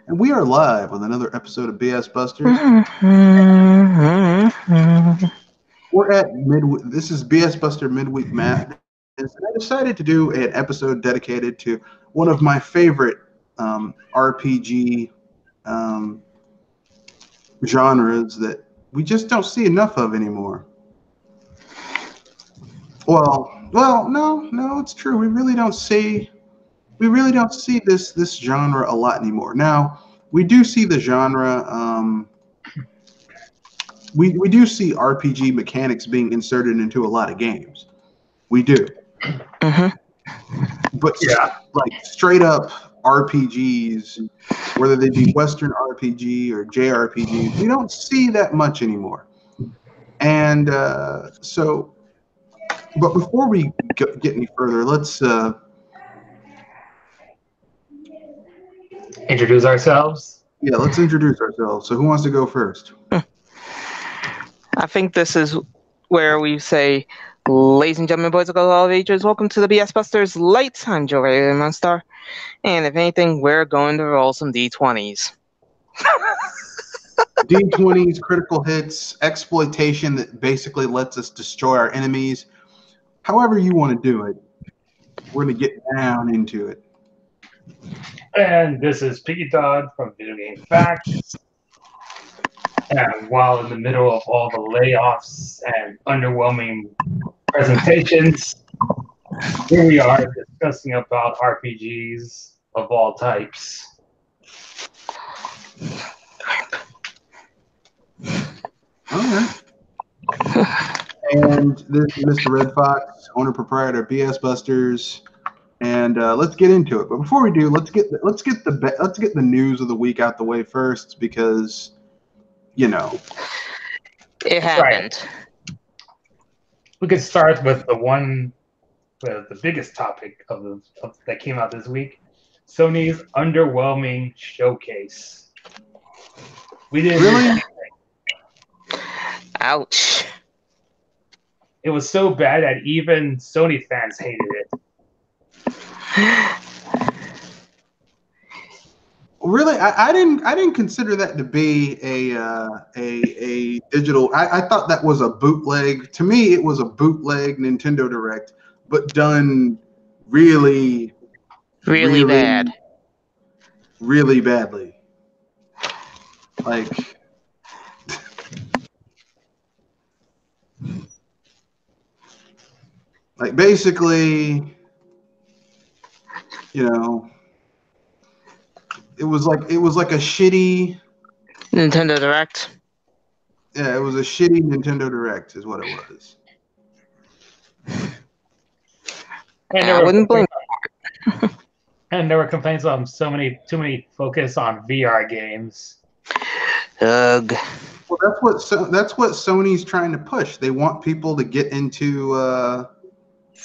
And we are live with another episode of BS Busters. We're at this is BS Buster Midweek Madness, and I decided to do an episode dedicated to one of my favorite RPG genres that we just don't see enough of anymore. Well, no, it's true. We really don't see this genre a lot anymore. Now, we do see the genre. We do see RPG mechanics being inserted into a lot of games. We do. But like straight up RPGs, whether they be Western RPG or JRPGs, we don't see that much anymore. And but before we get any further, let's introduce ourselves. Yeah, let's introduce ourselves. So who wants to go first? I think this is where we say, ladies and gentlemen, boys and girls of all ages, welcome to the BS Busters Lights. I'm Joe Ray Monstar, and if anything, we're going to roll some D20s. D20s, critical hits, exploitation that basically lets us destroy our enemies. However you want to do it, we're going to get down into it. And this is Piggy Todd from Video Game Facts. And while in the middle of all the layoffs and underwhelming presentations, here we are discussing about RPGs of all types. Okay. And this is Mr. Red Fox, owner proprietor of BS Busters, and let's get into it. But before we do, let's get the news of the week out the way first, because you know it happened. Right. We could start with the biggest topic that came out this week: Sony's underwhelming showcase. We didn't really. Ouch. It was so bad that even Sony fans hated it. Really, I didn't consider that to be a digital. I thought that was a bootleg. To me, it was a bootleg Nintendo Direct, but done really bad, really badly. Like basically, you know, it was like a shitty Nintendo Direct. Yeah, it was a shitty Nintendo Direct, is what it was. And I wouldn't blame. And there were complaints on too many focus on VR games. Ugh. Well, that's what Sony's trying to push. They want people to get into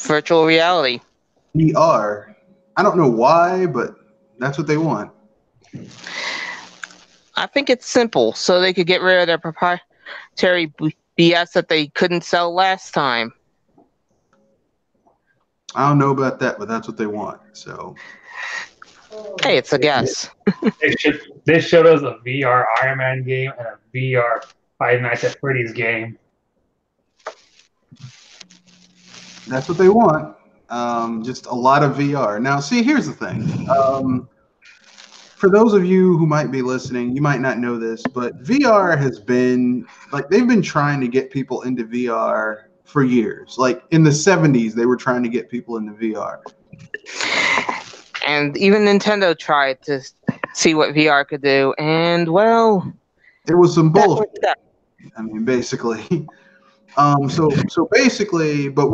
virtual reality, VR. I don't know why, but that's what they want. I think it's simple, so they could get rid of their proprietary BS that they couldn't sell last time. I don't know about that, but that's what they want. So, hey, it's a guess. They showed us a VR Iron Man game and a VR Five Nights at Freddy's game. That's what they want. Just a lot of VR. Now, see, here's the thing. For those of you who might be listening, you might not know this, but VR has been, like, they've been trying to get people into VR for years. Like, in the 70s, they were trying to get people into VR. And even Nintendo tried to see what VR could do, and, well... it was some bullshit. I mean, basically... So basically, but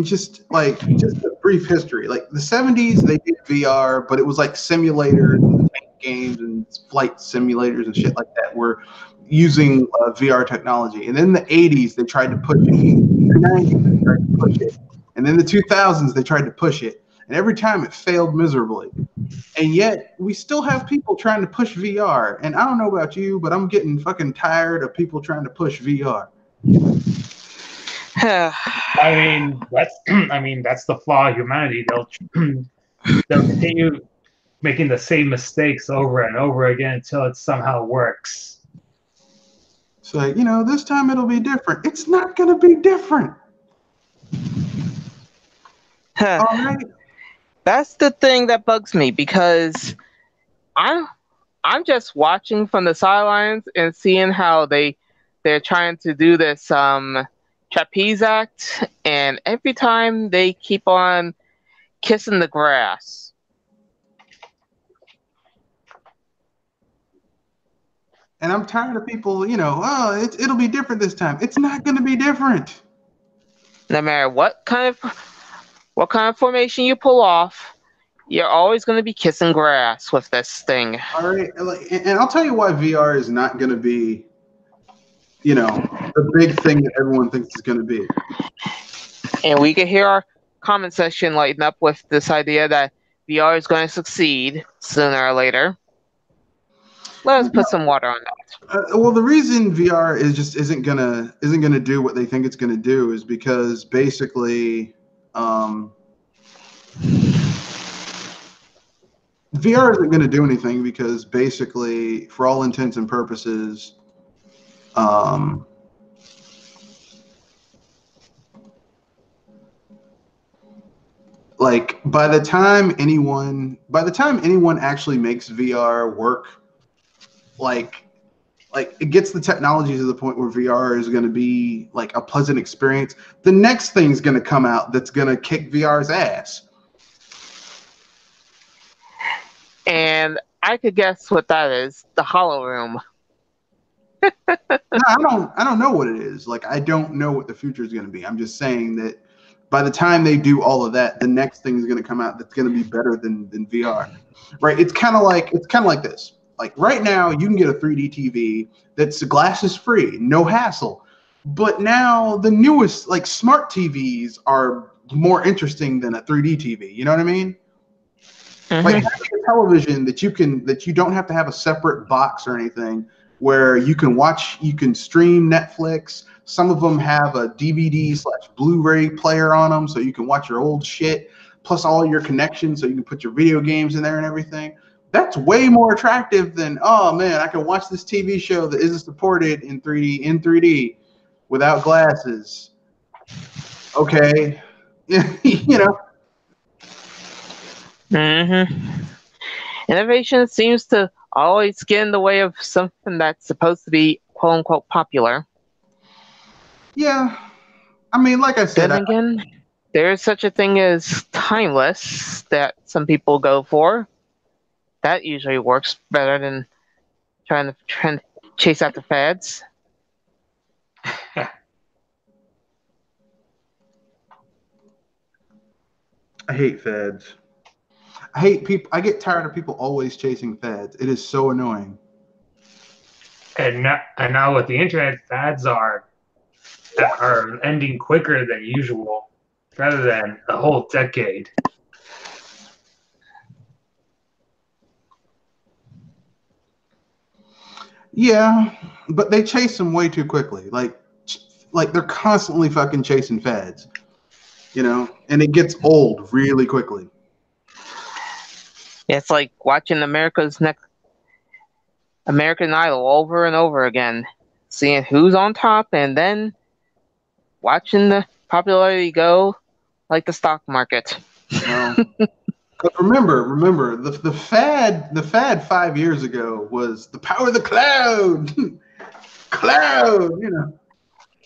just a brief history. Like the 70s, they did VR, but it was like simulators, and games, and flight simulators and shit like that were using VR technology. And then the 80s, they tried to push it. The 90s, they tried to push it. And then the 2000s, they tried to push it. And every time it failed miserably. And yet, we still have people trying to push VR. And I don't know about you, but I'm getting fucking tired of people trying to push VR. I mean, that's the flaw of humanity. They'll continue making the same mistakes over and over again until it somehow works. It's like, this time it'll be different. It's not going to be different. All right. That's the thing that bugs me, because I'm just watching from the sidelines and seeing how they're trying to do this trapeze act, and every time they keep on kissing the grass. And I'm tired of people, it'll be different this time. It's not going to be different. No matter what kind of formation you pull off, you're always going to be kissing grass with this thing. All right, and I'll tell you why VR is not going to be, the big thing that everyone thinks it's going to be. And we can hear our comment section lighten up with this idea that VR is going to succeed sooner or later. Let us put some water on that. Well, the reason VR isn't gonna do what they think it's gonna do is because basically, VR isn't gonna do anything because basically, for all intents and purposes, like by the time anyone actually makes VR work, like it gets the technology to the point where VR is going to be like a pleasant experience. The next thing's going to come out that's going to kick VR's ass. And I could guess what that is. The Hollow Room. No, I don't know what it is. Like, I don't know what the future is going to be. I'm just saying that by the time they do all of that, the next thing is going to come out that's going to be better than VR. Right? It's kind of like this. Like right now, you can get a 3D TV that's glasses free, no hassle. But now the newest, like smart TVs, are more interesting than a 3D TV. You know what I mean? Mm-hmm. Like having a television that you don't have to have a separate box or anything, where you can stream Netflix. Some of them have a DVD/Blu-ray player on them, so you can watch your old shit, plus all your connections, so you can put your video games in there and everything. That's way more attractive than, oh man, I can watch this TV show that isn't supported in 3D without glasses. Okay. Mm-hmm. Innovation seems to always get in the way of something that's supposed to be quote unquote popular. Yeah. I mean, like I said, then again, there's such a thing as timeless that some people go for. That usually works better than trying to chase after fads. I hate fads. I hate people. I get tired of people always chasing fads. It is so annoying. And now with the internet, fads are ending quicker than usual, rather than a whole decade. Yeah, but they chase them way too quickly. Like they're constantly fucking chasing fads, and it gets old really quickly. It's like watching American Idol over and over again, seeing who's on top, and then watching the popularity go like the stock market. But remember, the fad 5 years ago was the power of the cloud. Cloud,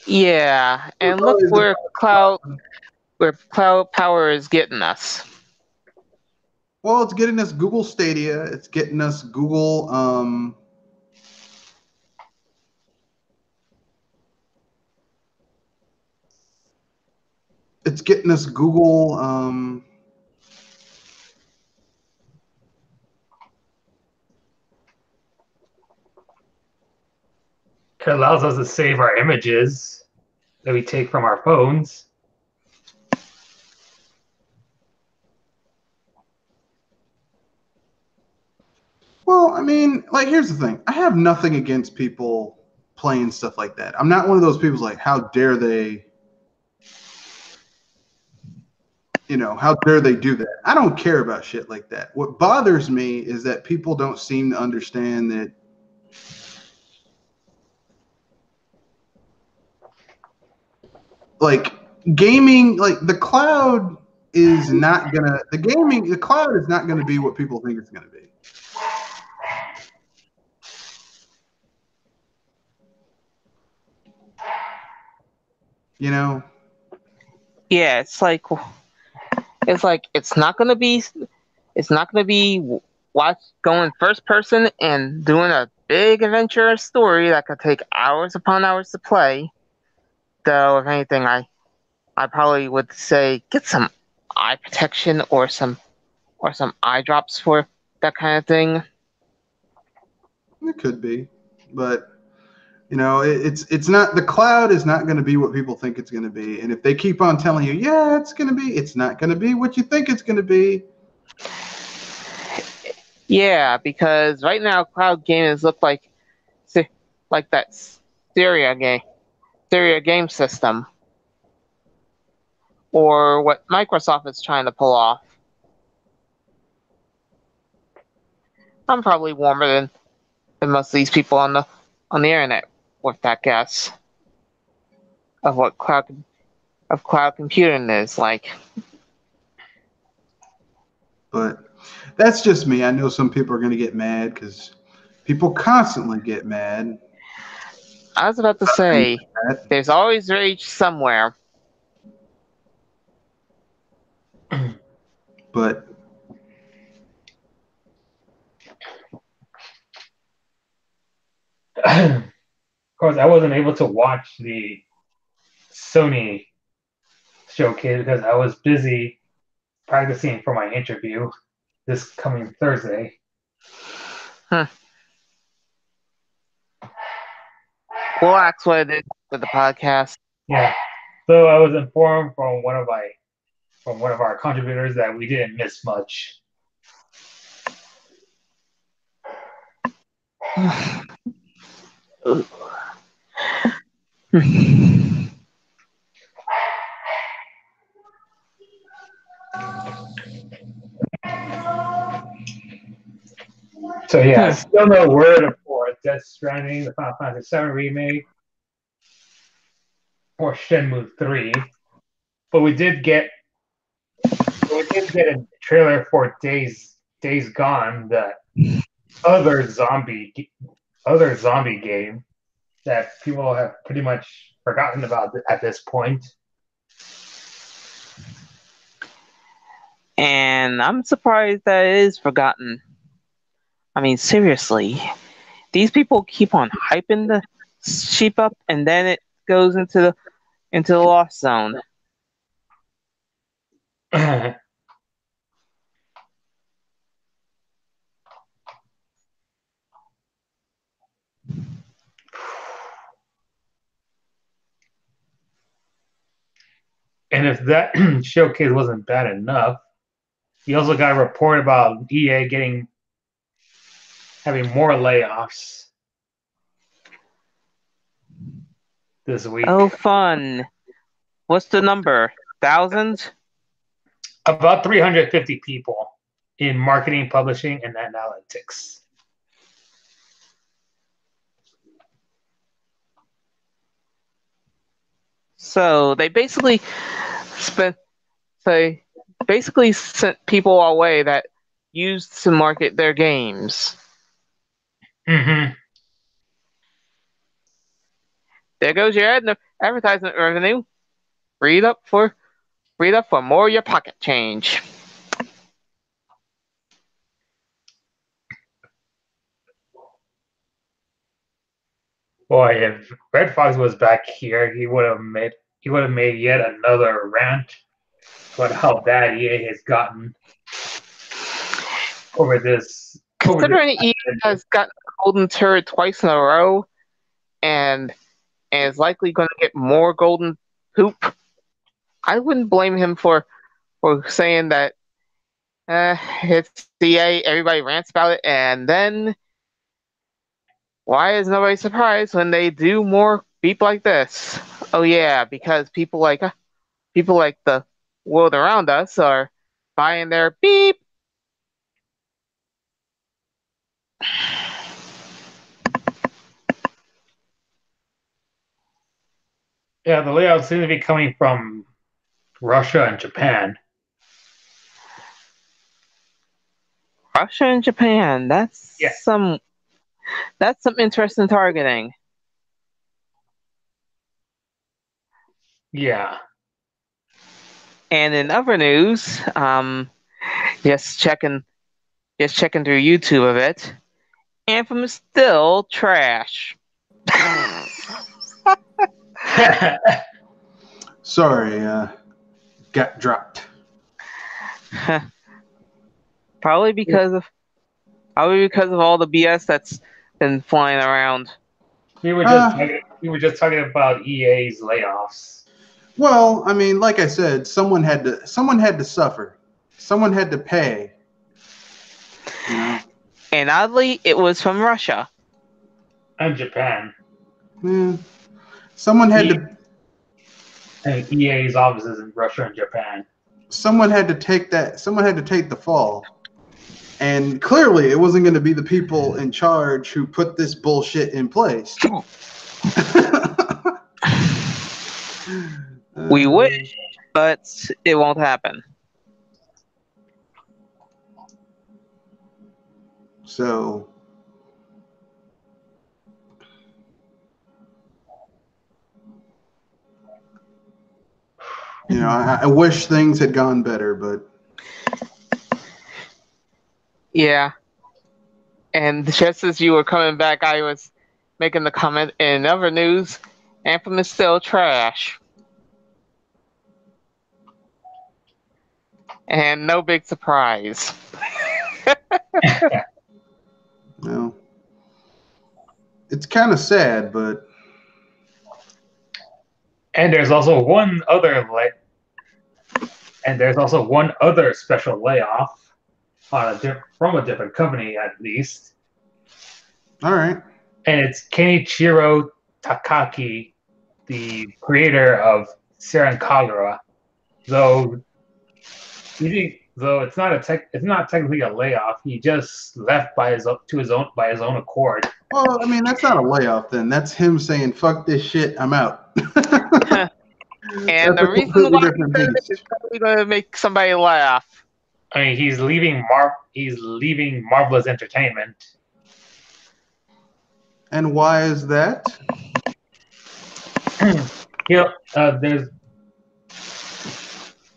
Yeah, and look where cloud power is getting us. Well, it's getting us Google Stadia. It's getting us Google. It's getting us Google. It allows us to save our images that we take from our phones. Well, I mean, like, here's the thing. I have nothing against people playing stuff like that. I'm not one of those people like, how dare they? How dare they do that? I don't care about shit like that. What bothers me is that people don't seem to understand that like gaming, like the cloud is not gonna the cloud is not gonna be what people think it's gonna be. Yeah, it's like it's not gonna be going first person and doing a big adventure story that could take hours upon hours to play. Though, if anything, I probably would say get some eye protection or some eye drops for that kind of thing. It could be, but it's not, the cloud is not going to be what people think it's going to be. And if they keep on telling you, yeah, it's not going to be what you think it's going to be. Yeah, because right now cloud games look like that Syria game system, or what Microsoft is trying to pull off. I'm probably warmer than most of these people on the internet with that guess of what cloud computing is like. But that's just me. I know some people are going to get mad because people constantly get mad. I was about to say, there's always rage somewhere. But of course, I wasn't able to watch the Sony showcase because I was busy practicing for my interview this coming Thursday. We'll ask what it is with the podcast. Yeah. So I was informed from one of our contributors that we didn't miss much. So yeah, still no word for Death Stranding, the Final Fantasy VII remake, or Shenmue 3, but we did get a trailer for Days Gone, the other zombie game that people have pretty much forgotten about at this point. And I'm surprised that it is forgotten. I mean, seriously, these people keep on hyping the sheep up, and then it goes into the lost zone. And if that showcase wasn't bad enough, you also got a report about EA having more layoffs this week. Oh, fun. What's the number? 1,000? About 350 people in marketing, publishing, and analytics. So they basically sent people away that used to market their games. Mm-hmm. There goes your advertisement revenue. Read up for more of your pocket change. Boy, if Red Fox was back here, he would have made yet another rant about how bad EA has gotten over this. Considering EA has gotten Golden Turret twice in a row, and is likely going to get more Golden Poop, I wouldn't blame him for saying that it's EA, everybody rants about it, and then why is nobody surprised when they do more beep like this? Oh yeah, because people like the world around us are buying their beep. Yeah, the layoffs seem to be coming from Russia and Japan. Russia and Japan. That's Yeah. some interesting targeting. Yeah. And in other news, just checking through YouTube a bit. Anthem is still trash. Sorry, got dropped. Probably because of all the BS that's been flying around. We were just talking about EA's layoffs. Well, I mean, like I said, someone had to suffer. Someone had to pay. You know? And oddly, it was from Russia. And Japan. Yeah. Someone had to. And EA's offices in Russia and Japan. Someone had to take that. Someone had to take the fall. And clearly, it wasn't going to be the people in charge who put this bullshit in place. We wish, but it won't happen. So, you know, I wish things had gone better, but yeah. And just as you were coming back, I was making the comment in other news, Anthem is still trash. And no big surprise. no. It's kind of sad, but. And there's also one other special layoff from a different company, at least. All right. And it's Kenichiro Takaki, the creator of Seren Kagura. Though it's not technically a layoff. He just left by his own accord. Well, I mean, that's not a layoff then. That's him saying, "Fuck this shit, I'm out." And the reason why is probably going to make somebody laugh. I mean, he's leaving Marvelous Entertainment. And why is that?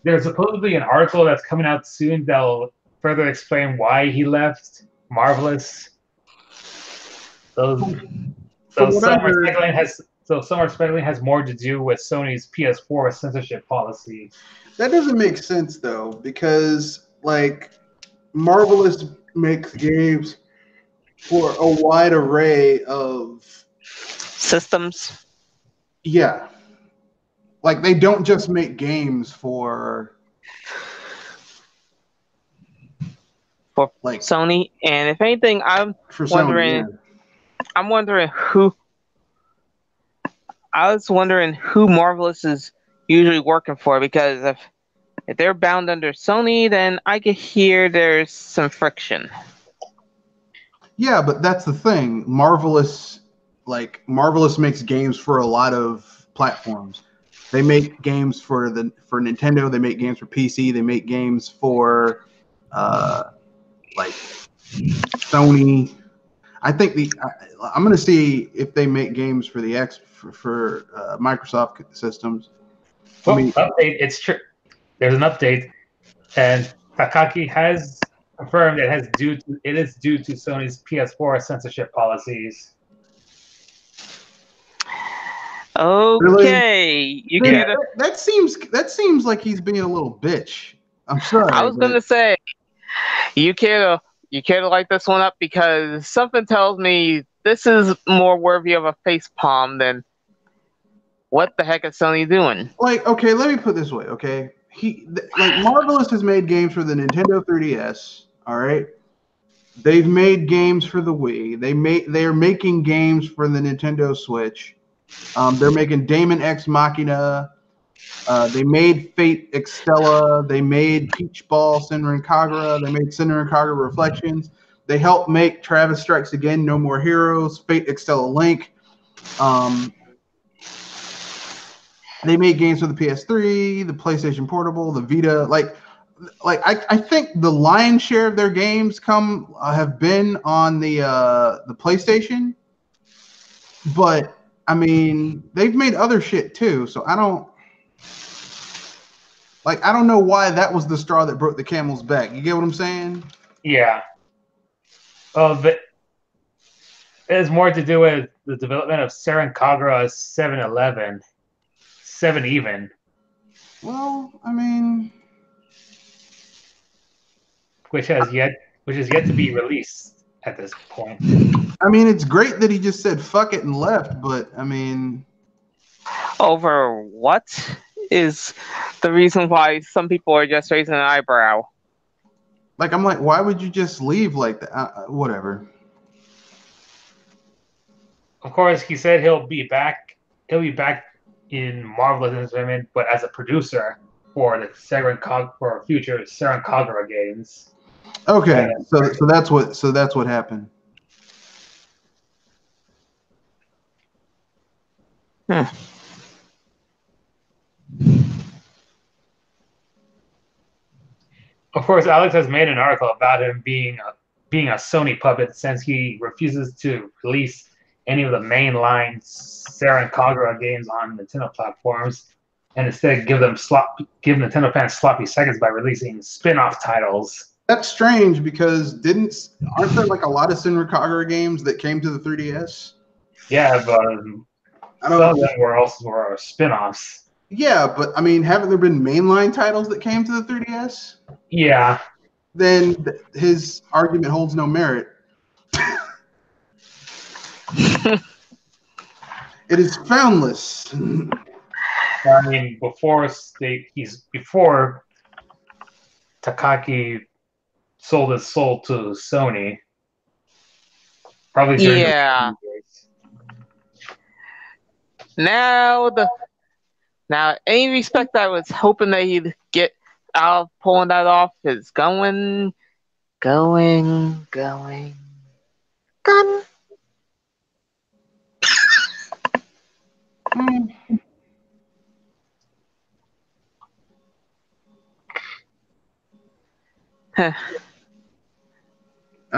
There's supposedly an article that's coming out soon that'll further explain why he left Marvelous. Some are speculating has more to do with Sony's PS4 censorship policy. That doesn't make sense though, because like Marvelous makes games for a wide array of systems. Yeah. Like they don't just make games for like Sony, and if anything, I'm wondering who Marvelous is usually working for, because if they're bound under Sony, then I can hear there's some friction. Yeah, but that's the thing. Marvelous makes games for a lot of platforms. They make games for Nintendo. They make games for PC. They make games for like Sony. I think I'm going to see if they make games for the Microsoft systems. Well, update. It's true. There's an update, and Takaki has confirmed it is due to Sony's PS4 censorship policies. Okay, really? That seems like he's being a little bitch. I'm sorry. I was gonna say, you care to light this one up, because something tells me this is more worthy of a facepalm than what the heck is Sony doing. Like, okay, let me put it this way. Okay, Marvelous has made games for the Nintendo 3DS. All right, they've made games for the Wii. They are making games for the Nintendo Switch. They're making Daemon X Machina. They made Fate Extella. They made Peach Ball, Senran Kagura. They made Senran Kagura Reflections. They helped make Travis Strikes Again, No More Heroes, Fate Extella Link. They made games for the PS3, the PlayStation Portable, the Vita. Like I think the lion's share of their games have been on the PlayStation. But I mean, they've made other shit too. So I don't know why that was the straw that broke the camel's back. You get what I'm saying? Yeah. But it has more to do with the development of Senran Kagura 7-Eleven. 7 even. Well, I mean, which is yet to be released at this point. I mean, it's great that he just said fuck it and left, but I mean, over what is the reason why some people are just raising an eyebrow? Like, I'm like, why would you just leave like that? Whatever. Of course, he said he'll be back. He'll be back in Marvelous Entertainment, but as a producer for the future Senran Kagura games. Okay, so that's what happened. Of course, Alex has made an article about him being a Sony puppet since he refuses to release any of the mainline Senran Kagura games on Nintendo platforms, and instead give Nintendo fans sloppy seconds by releasing spin-off titles. That's strange because aren't there like a lot of Senran Kagura games that came to the 3DS? Yeah, but some of them were spin-offs. Yeah, but I mean, haven't there been mainline titles that came to the 3DS? Yeah. Then his argument holds no merit. It is foundless. I mean, before Takaki sold his soul to Sony, probably during yeah. Now any respect I was hoping that he'd get out of pulling that off is gone. I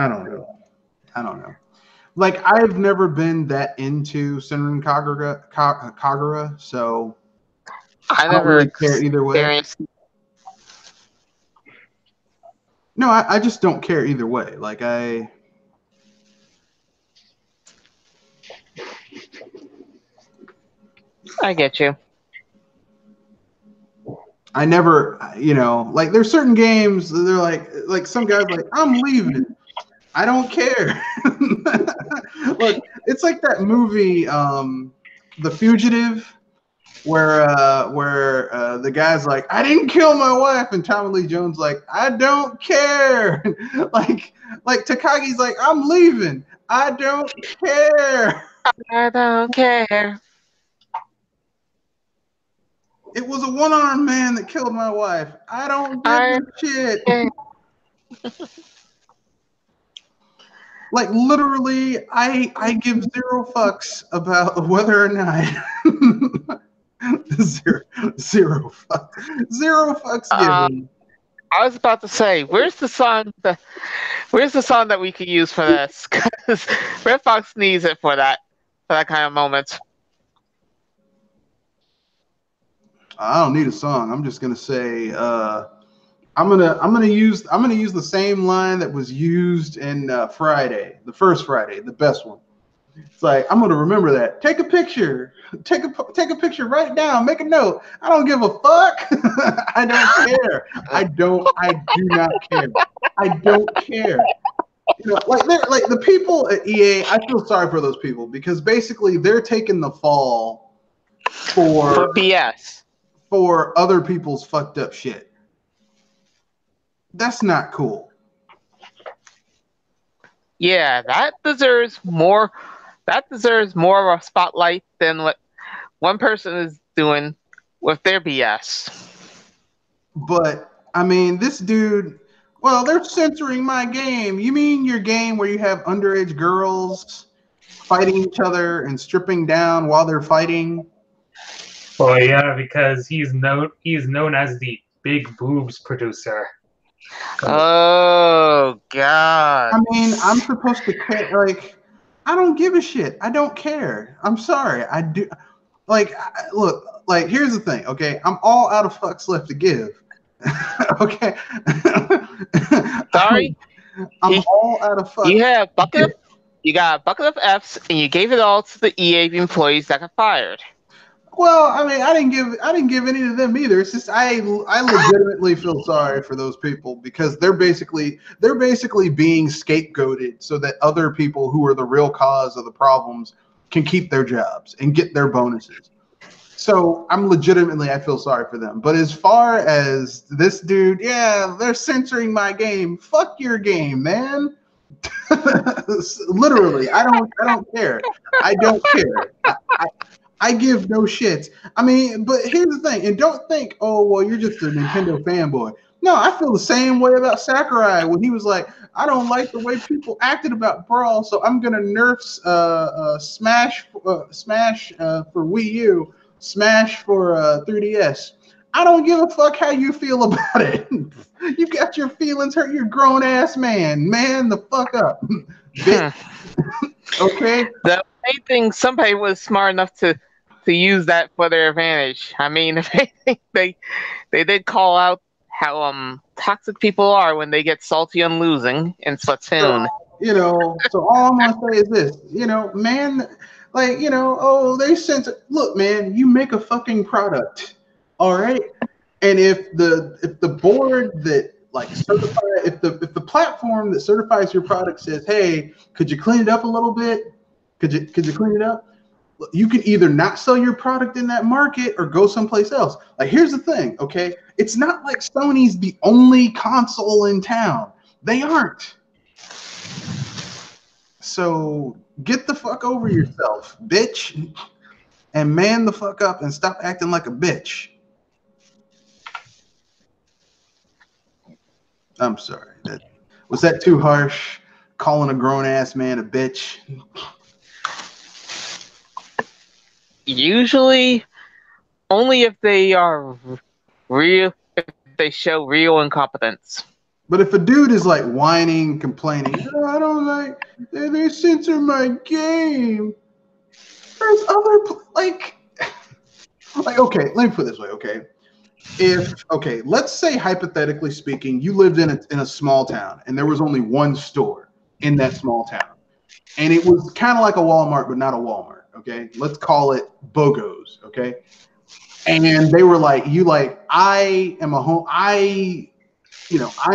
don't know. Like, I've never been that into Senran Kagura, so I don't never really care either way. No, I just don't care either way. Like, I get you. I never, like, there's certain games they're like some guys like, I'm leaving. I don't care. Look, it's like that movie, The Fugitive, where the guy's like, I didn't kill my wife, and Tommy Lee Jones like, I don't care. like Takagi's like, I'm leaving. I don't care. I don't care. It was a one-armed man that killed my wife. I don't give a shit. Like, literally, I give zero fucks about whether or not zero fucks given. I was about to say, where's the song that we could use for this? Because Red Fox needs it for that kind of moment. I don't need a song. I'm just gonna say I'm gonna use the same line that was used in Friday, the first Friday, the best one. It's like, I'm gonna remember that. Take a picture. Take a picture right now. Make a note. I don't give a fuck. I don't care. I do not care. I don't care. Like the people at EA, I feel sorry for those people because basically they're taking the fall for BS. For other people's fucked up shit. That's not cool. Yeah, that deserves more of a spotlight than what one person is doing with their BS. But I mean, this dude. Well, they're censoring my game. You mean your game where you have underage girls fighting each other and stripping down while they're fighting? Well, yeah, because he's known as the big boobs producer. Oh God! I mean, I'm supposed to care. Like, I don't give a shit. I don't care. I'm sorry. I do. Like, look. Like, here's the thing. Okay, I'm all out of fucks left to give. Okay. Sorry, I'm all out of fucks. You got a bucket of Fs, and you gave it all to the EA employees that got fired. Well, I mean, I didn't give any to them either. It's just I legitimately feel sorry for those people because they're basically being scapegoated so that other people who are the real cause of the problems can keep their jobs and get their bonuses. So I feel sorry for them. But as far as this dude, yeah, they're censoring my game. Fuck your game, man. Literally, I don't care. I don't care. I give no shits. I mean, but here's the thing, and don't think, oh, well, you're just a Nintendo fanboy. No, I feel the same way about Sakurai when he was like, I don't like the way people acted about Brawl, so I'm gonna nerf Smash for Wii U, Smash for 3DS. I don't give a fuck how you feel about it. You got your feelings hurt. You're a grown ass man. Man the fuck up. Okay. The main thing, somebody was smart enough to use that for their advantage. I mean, they did call out how toxic people are when they get salty on losing in Splatoon. So all I'm gonna say is this, man, like, oh, they sent. Look, man, you make a fucking product, all right, and if the board that like certify, if the platform that certifies your product says, hey, could you clean it up a little bit? Could you clean it up? You can either not sell your product in that market or go someplace else. Like, here's the thing, okay? It's not like Sony's the only console in town. They aren't. So get the fuck over yourself, bitch, and man the fuck up and stop acting like a bitch. I'm sorry. Was that too harsh? Calling a grown-ass man a bitch? Usually, only if they are real, if they show real incompetence. But if a dude is like whining, complaining, oh, I don't like, they censor my game. There's other, like, okay, let me put it this way, okay? Let's say hypothetically speaking, you lived in a small town and there was only one store in that small town. And it was kind of like a Walmart, but not a Walmart. Okay, let's call it BOGOs. Okay, and they were like, I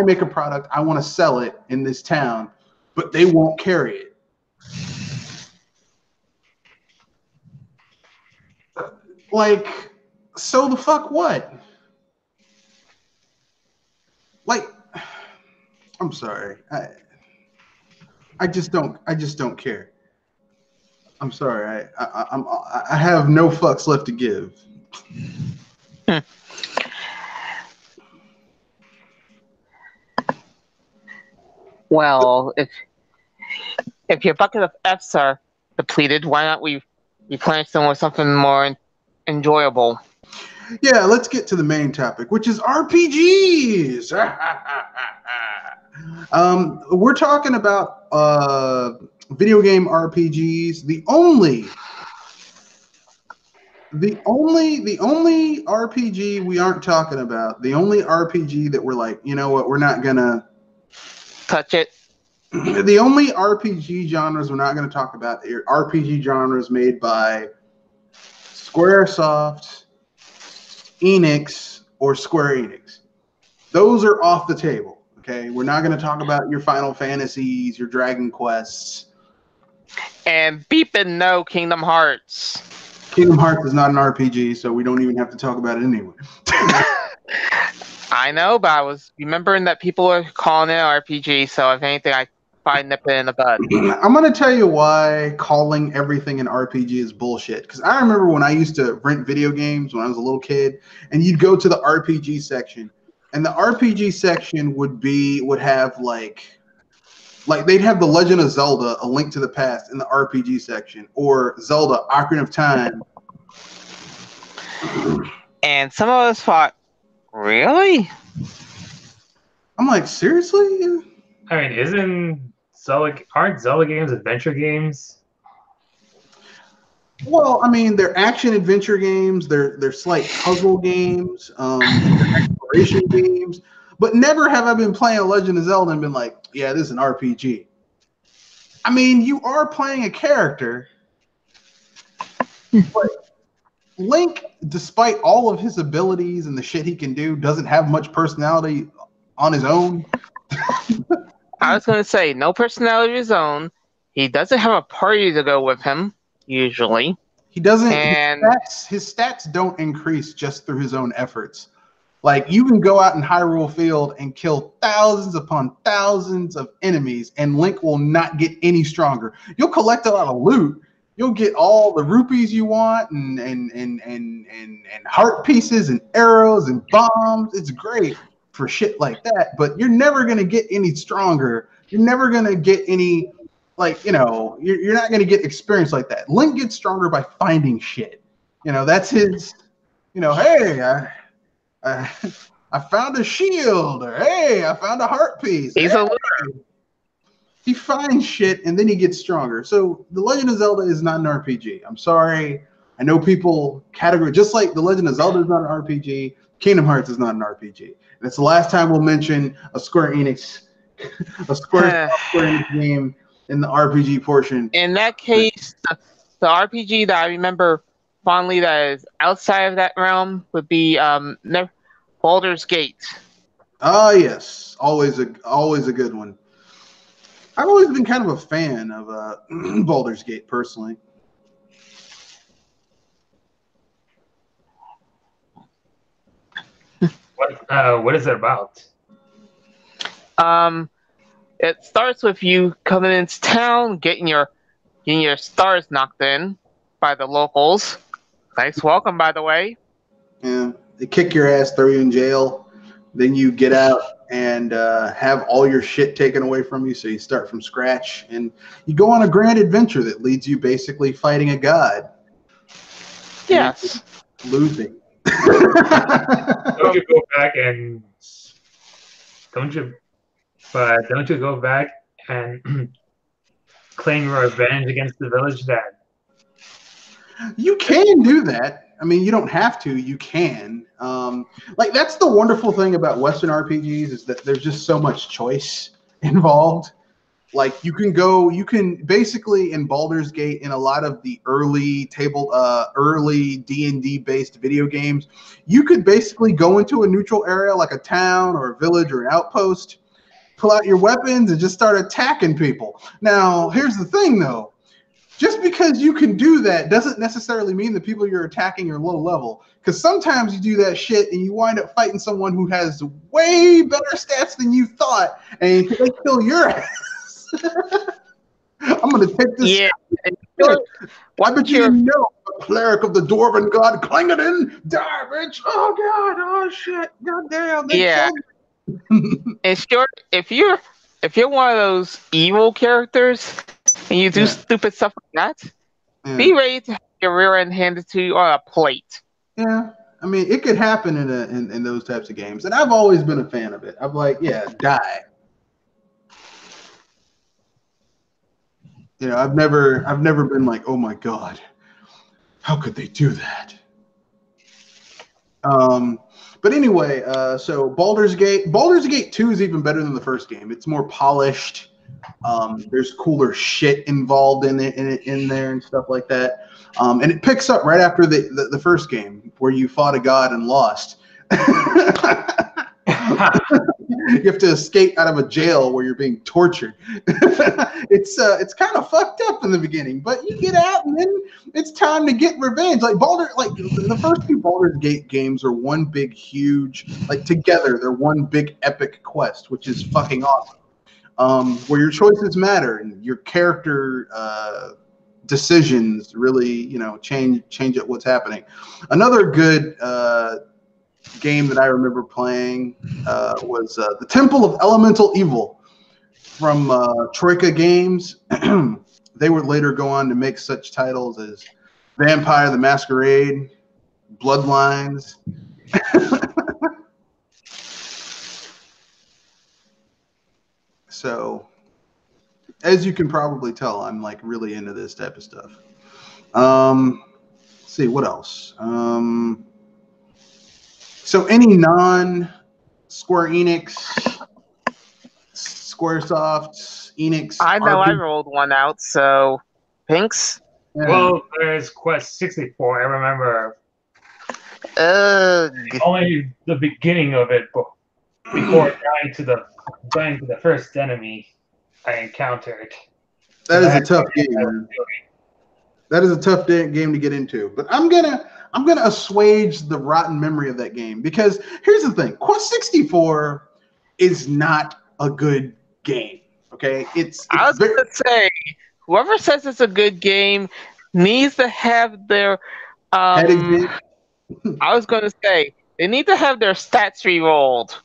make a product, I want to sell it in this town, but they won't carry it. Like, so the fuck what? Like, I'm sorry, I just don't care. I'm sorry. I have no fucks left to give. Well, if your bucket of Fs are depleted, why not we replenish them with something more enjoyable? Yeah, let's get to the main topic, which is RPGs. We're talking about video game RPGs. The only RPG we aren't talking about, the only RPG that we're like, you know what, we're not gonna touch it. The only RPG genres we're not going to talk about are RPG genres made by Squaresoft, Enix, or Square Enix. Those are off the table. Okay, we're not going to talk about your Final Fantasies, your Dragon Quests, and beeping no Kingdom Hearts. Kingdom Hearts is not an RPG, so we don't even have to talk about it anyway. I know, but I was remembering that people are calling it an RPG, so if anything, by nipping in the bud. I'm going to tell you why calling everything an RPG is bullshit. Because I remember when I used to rent video games when I was a little kid, and you'd go to the RPG section, and the RPG section would have like they'd have The Legend of Zelda: A Link to the Past in the RPG section, or Zelda: Ocarina of Time. And some of us thought, really? I'm like, seriously? I mean, aren't Zelda games adventure games? Well, I mean, they're action adventure games. They're slight puzzle games. They're exploration games. But never have I been playing Legend of Zelda and been like, yeah, this is an RPG. I mean, you are playing a character, but Link, despite all of his abilities and the shit he can do, doesn't have much personality on his own. I was going to say, no personality of his own. He doesn't have a party to go with him, usually. He doesn't. And his stats don't increase just through his own efforts. Like, you can go out in Hyrule Field and kill thousands upon thousands of enemies, and Link will not get any stronger. You'll collect a lot of loot. You'll get all the rupees you want, and heart pieces and arrows and bombs. It's great for shit like that, but you're never gonna get any stronger. You're never gonna get any, like, you're not gonna get experience like that. Link gets stronger by finding shit. That's his. Hey, I found a shield, or hey, I found a heart piece. He's a leader. He finds shit and then he gets stronger. So The Legend of Zelda is not an RPG. I'm sorry. I know people just like The Legend of Zelda is not an RPG, Kingdom Hearts is not an RPG. And it's the last time we'll mention a Square Enix game in the RPG portion. In that case, the RPG that I remember fondly that is outside of that realm would be Baldur's Gate. Oh yes, always a good one. I've always been kind of a fan of Baldur's Gate personally. What is it about? It starts with you coming into town, getting your stars knocked in by the locals. Nice welcome, by the way. Yeah, they kick your ass, throw you in jail. Then you get out and have all your shit taken away from you, so you start from scratch. And you go on a grand adventure that leads you basically fighting a god. Yes. Losing. Don't you go back and... Don't you go back and claim your revenge against the village that... You can do that. I mean, you don't have to. You can. That's the wonderful thing about Western RPGs is that there's just so much choice involved. Like, you can basically in Baldur's Gate, in a lot of the early D&D based video games, you could basically go into a neutral area like a town or a village or an outpost, pull out your weapons and just start attacking people. Now, here's the thing though. Just because you can do that doesn't necessarily mean the people you're attacking are low level. Because sometimes you do that shit and you wind up fighting someone who has way better stats than you thought, and they kill your ass. I'm going to take this. Yeah. Why but you know the cleric of the Dwarven god Clangeddin? Die, bitch. Oh, God. Oh, shit. God damn. Yeah. And sure, if you're one of those evil characters, and you do stupid stuff like that, be ready to have your rear end handed to you on a plate. Yeah, I mean, it could happen in those types of games, and I've always been a fan of it. I'm like, yeah, die. I've never been like, oh my god, how could they do that? But anyway, so Baldur's Gate 2 is even better than the first game. It's more polished. There's cooler shit involved in there and stuff like that. And it picks up right after the first game where you fought a god and lost. You have to escape out of a jail where you're being tortured. It's kind of fucked up in the beginning, but you get out and then it's time to get revenge. Like the first two Baldur's Gate games are one big huge, like together they're one big epic quest, which is fucking awesome. where your choices matter and your character decisions really, change up what's happening. Another good game that I remember playing was the Temple of Elemental Evil from Troika Games. They would later go on to make such titles as Vampire the Masquerade, Bloodlines. So, as you can probably tell, I'm like really into this type of stuff. Let's see, what else? So any non-Square Enix, Squaresoft, Enix. I know I rolled one out, so Pinks. Yeah. Well, there's Quest 64. I remember only the beginning of it before dying to the first enemy I encountered. That is a tough game. That is a tough game to get into. But I'm gonna assuage the rotten memory of that game, because here's the thing: Quest 64 is not a good game. Okay, I was gonna say, whoever says it's a good game needs to have their I was gonna say they need to have their stats re-rolled.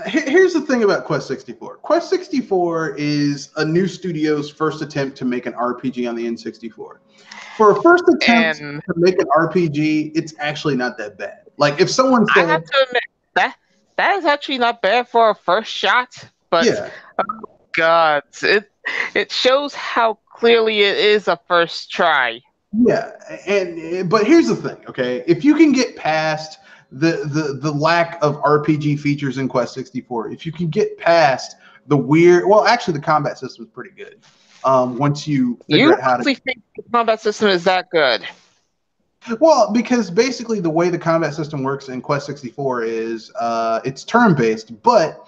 Here's the thing about Quest 64. Quest 64 is a new studio's first attempt to make an RPG on the N64. For a first attempt to make an RPG, it's actually not that bad. Like, if someone said, I have to admit that is actually not bad for a first shot. But yeah. Oh God, it shows how clearly it is a first try. Yeah, but here's the thing, okay? If you can get past the lack of RPG features in Quest 64, if you can get past the weird, well, actually the combat system is pretty good. Once you figure out how to. You think the combat system is that good? Well, because basically the way the combat system works in Quest 64 is it's turn-based, but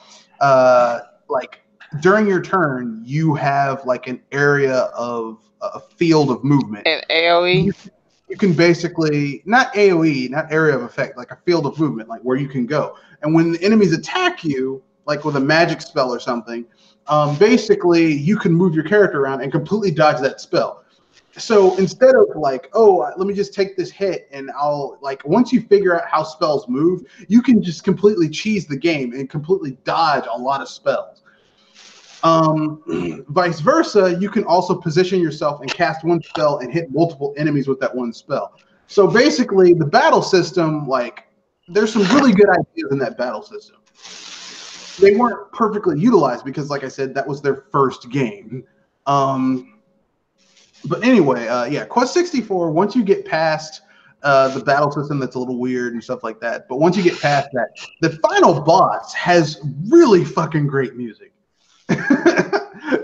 like during your turn, you have like an area of a field of movement. An AoE? You can basically, not AoE, not area of effect, like a field of movement, like where you can go. And when the enemies attack you, like with a magic spell or something, basically you can move your character around and completely dodge that spell. So instead of like, oh, let me just take this hit and I'll, like, once you figure out how spells move, you can just completely cheese the game and completely dodge a lot of spells. Vice versa, you can also position yourself and cast one spell and hit multiple enemies with that one spell. So basically, the battle system, like, there's some really good ideas in that battle system. They weren't perfectly utilized because, like I said, that was their first game. But anyway, yeah, Quest 64, once you get past the battle system that's a little weird and stuff like that, but once you get past that, the final boss has really fucking great music.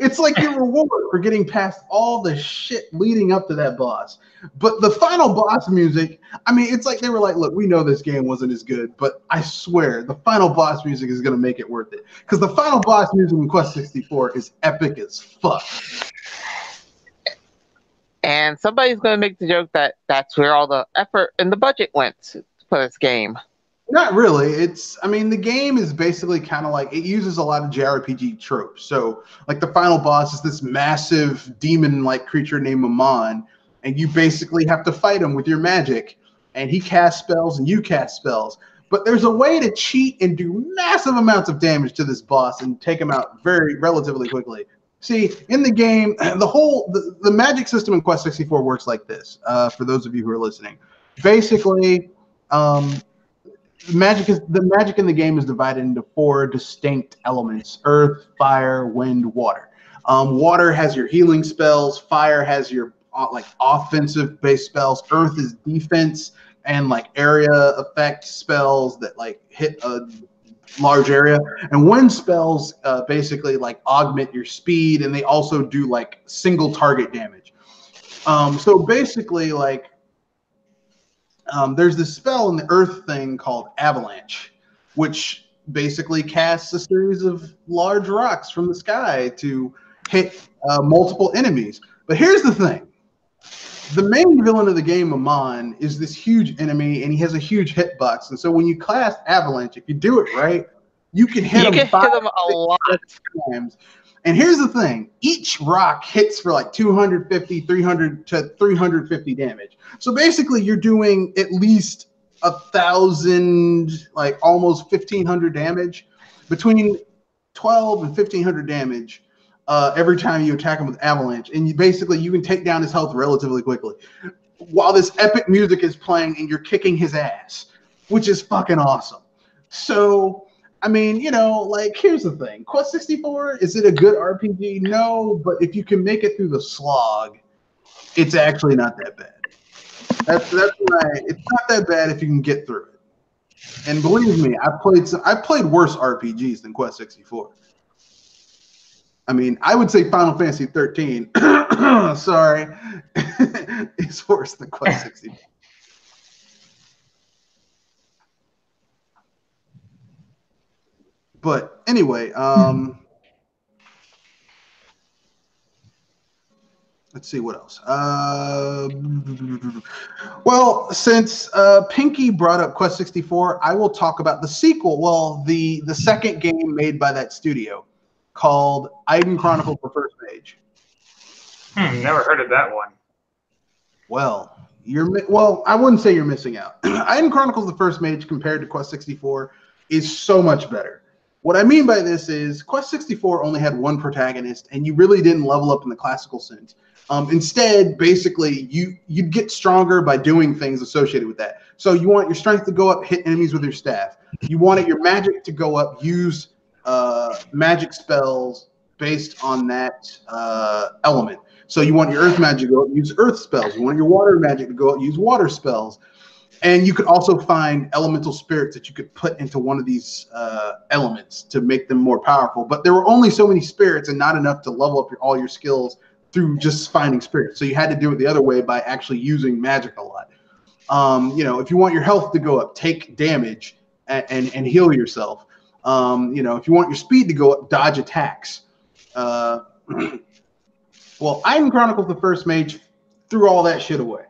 It's like your reward for getting past all the shit leading up to that boss. But the final boss music, I mean, it's like they were like, look, we know this game wasn't as good, but I swear the final boss music is going to make it worth it. Because the final boss music in Quest 64 is epic as fuck. And somebody's going to make the joke that that's where all the effort and the budget went for this game. Not really. I mean, the game is basically kind of like, it uses a lot of JRPG tropes. So, like, the final boss is this massive demon-like creature named Amon, and you basically have to fight him with your magic. And he casts spells and you cast spells. But there's a way to cheat and do massive amounts of damage to this boss and take him out relatively quickly. See, in the game, the magic system in Quest 64 works like this, for those of you who are listening. Basically, the magic in the game is divided into 4 distinct elements: earth, fire, wind, water. Water has your healing spells, fire has your like offensive based spells, earth is defense and like area effect spells that like hit a large area, and wind spells basically like augment your speed, and they also do like single target damage. So basically, like, there's this spell in the earth thing called Avalanche, which basically casts a series of large rocks from the sky to hit multiple enemies. But here's the thing. The main villain of the game, Amon, is this huge enemy, and he has a huge hitbox. And so when you cast Avalanche, if you do it right, you can hit him 5 a lot times. And here's the thing. Each rock hits for like 250, 300 to 350 damage. So basically you're doing at least 1,000, like almost 1,500 damage, between 12 and 1,500 damage every time you attack him with Avalanche. And you can take down his health relatively quickly while this epic music is playing and you're kicking his ass, which is fucking awesome. So, I mean, like, here's the thing. Quest 64, is it a good RPG? No, but if you can make it through the slog, it's actually not that bad. That's right. It's not that bad if you can get through it. And believe me, I've played worse RPGs than Quest 64. I mean, I would say Final Fantasy 13. Sorry, is worse than Quest 64. But anyway, let's see what else. Well, since Pinky brought up Quest 64, I will talk about the sequel. Well, the second game made by that studio, called Iden Chronicles: The First Mage. Never heard of that one. Well, I wouldn't say you're missing out. Iden Chronicles: The First Mage compared to Quest 64 is so much better. What I mean by this is Quest 64 only had one protagonist, and you really didn't level up in the classical sense. Instead, basically, you'd get stronger by doing things associated with that. So you want your strength to go up, hit enemies with your staff. You wanted your magic to go up, use magic spells based on that element. So you want your earth magic to go up, use earth spells. You want your water magic to go up, use water spells. And you could also find elemental spirits that you could put into one of these elements to make them more powerful. But there were only so many spirits and not enough to level up all your skills through just finding spirits. So you had to do it the other way by actually using magic a lot. If you want your health to go up, take damage and heal yourself. If you want your speed to go up, dodge attacks. Well, Iden Chronicles: The First Mage threw all that shit away.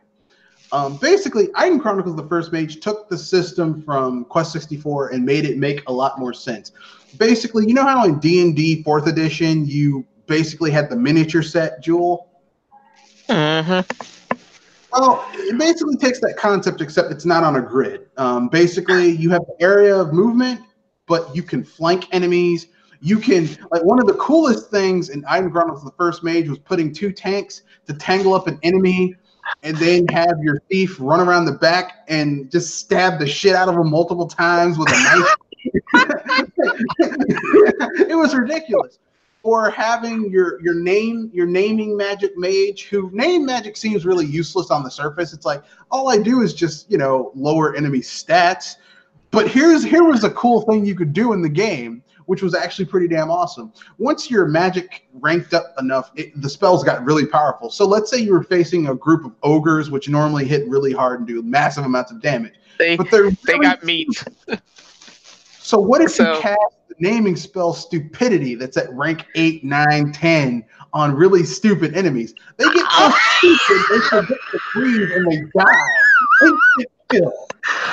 Basically, Iden Chronicles: The First Mage took the system from Quest 64 and made it make a lot more sense. Basically, you know how in D&D 4th edition, you basically had the miniature set, Jewel? Mm-hmm. Well, it basically takes that concept, except it's not on a grid. Basically, you have the area of movement, but you can flank enemies. You can, like, one of the coolest things in Iden Chronicles: The First Mage was putting 2 tanks to tangle up an enemy and then have your thief run around the back and just stab the shit out of him multiple times with a knife. It was ridiculous. Or having your naming magic mage, who name magic seems really useless on the surface. It's like, all I do is just, lower enemy stats. But here was a cool thing you could do in the game, which was actually pretty damn awesome. Once your magic ranked up enough, the spells got really powerful. So let's say you were facing a group of ogres, which normally hit really hard and do massive amounts of damage. They got meat. So what if you cast the naming spell Stupidity that's at rank 8, 9, 10 on really stupid enemies? They get so stupid, they forget to breathe and they die.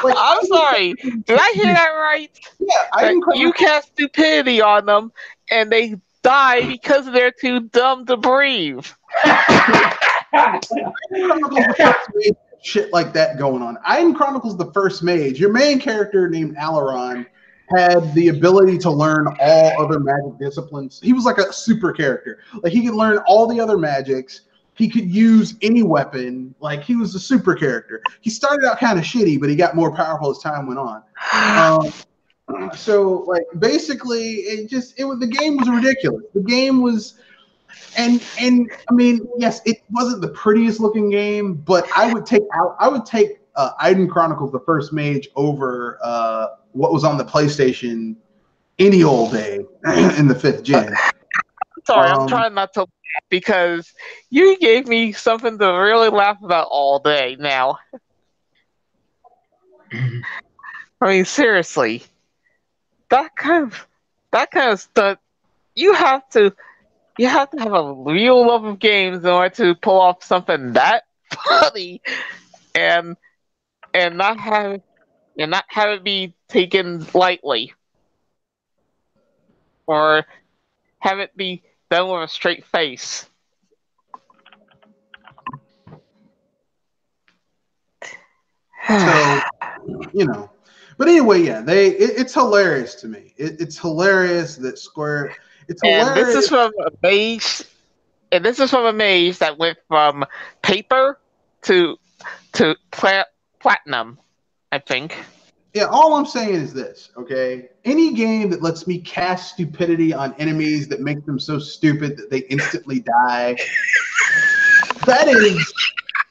Like, I'm sorry. Did I hear that right? Yeah, you cast Stupidity on them and they die because they're too dumb to breathe. Shit like that going on. Iden Chronicles: The First Mage, your main character named Alaron had the ability to learn all other magic disciplines. He was like a super character. Like, he could learn all the other magics. He could use any weapon. Like, he was a super character. He started out kind of shitty, but he got more powerful as time went on. So, like, basically, the game was ridiculous. The game was, and I mean, yes, it wasn't the prettiest looking game, but I would take Iden Chronicles: The First Mage over what was on the PlayStation any old day in the 5th gen. Sorry, I'm trying not to laugh because you gave me something to really laugh about all day now. I mean, seriously, that kind of stuff. You have to have a real love of games in order to pull off something that funny, and not have it be taken lightly, or have it be done with a straight face. So, you know. But anyway, yeah, it's hilarious to me. It's hilarious that Square. It's And hilarious. this is from a mage. And this is from a mage that went from paper to platinum, I think. Yeah, all I'm saying is this, okay? Any game that lets me cast stupidity on enemies that make them so stupid that they instantly die, that is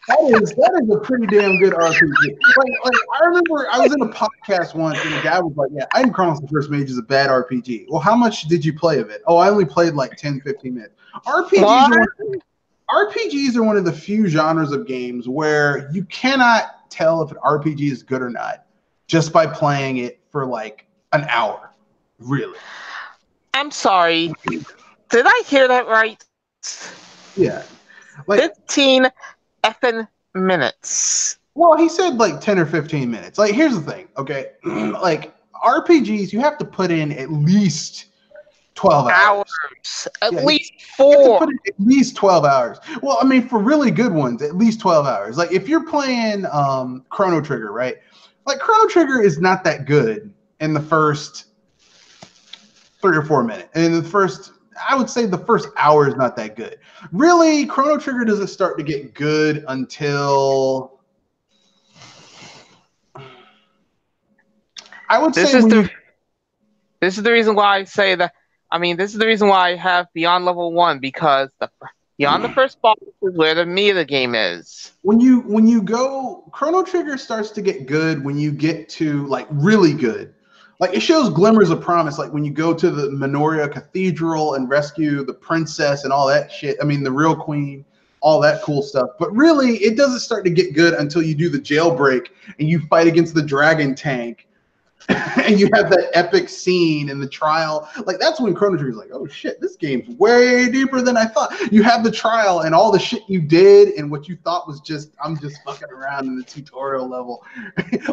a pretty damn good RPG. Like I remember I was in a podcast once and the guy was like, yeah, Iron Chronicles the First Mage is a bad RPG. Well, how much did you play of it? Oh, I only played like 10, 15 minutes. RPGs are one of the few genres of games where you cannot tell if an RPG is good or not just by playing it for like an hour. Really. I'm sorry. Did I hear that right? Yeah. Like 15 effing minutes. Well, he said like 10 or 15 minutes. Like, here's the thing, okay? Like, RPGs, you have to put in at least 12 hours. At least You have to 4. put in at least 12 hours. Well, I mean, for really good ones, at least 12 hours. Like, if you're playing Chrono Trigger, right? Like, Chrono Trigger is not that good in the first 3 or 4 minutes. And in the first, I would say the first hour is not that good. Really, Chrono Trigger doesn't start to get good until... I would say this is the reason why I say that. I mean, this is the reason why I have Beyond Level 1, because beyond the first boss is where the meat of the game is. When you go, Chrono Trigger starts to get good when you get to like really good. Like it shows glimmers of promise, like when you go to the Minoria Cathedral and rescue the princess and all that shit. I mean, the real queen, all that cool stuff. But really, it doesn't start to get good until you do the jailbreak and you fight against the dragon tank. And you have that epic scene in the trial. Like, that's when Chrono Trigger's like, oh shit, this game's way deeper than I thought. You have the trial and all the shit you did and what you thought was just, I'm just fucking around in the tutorial level.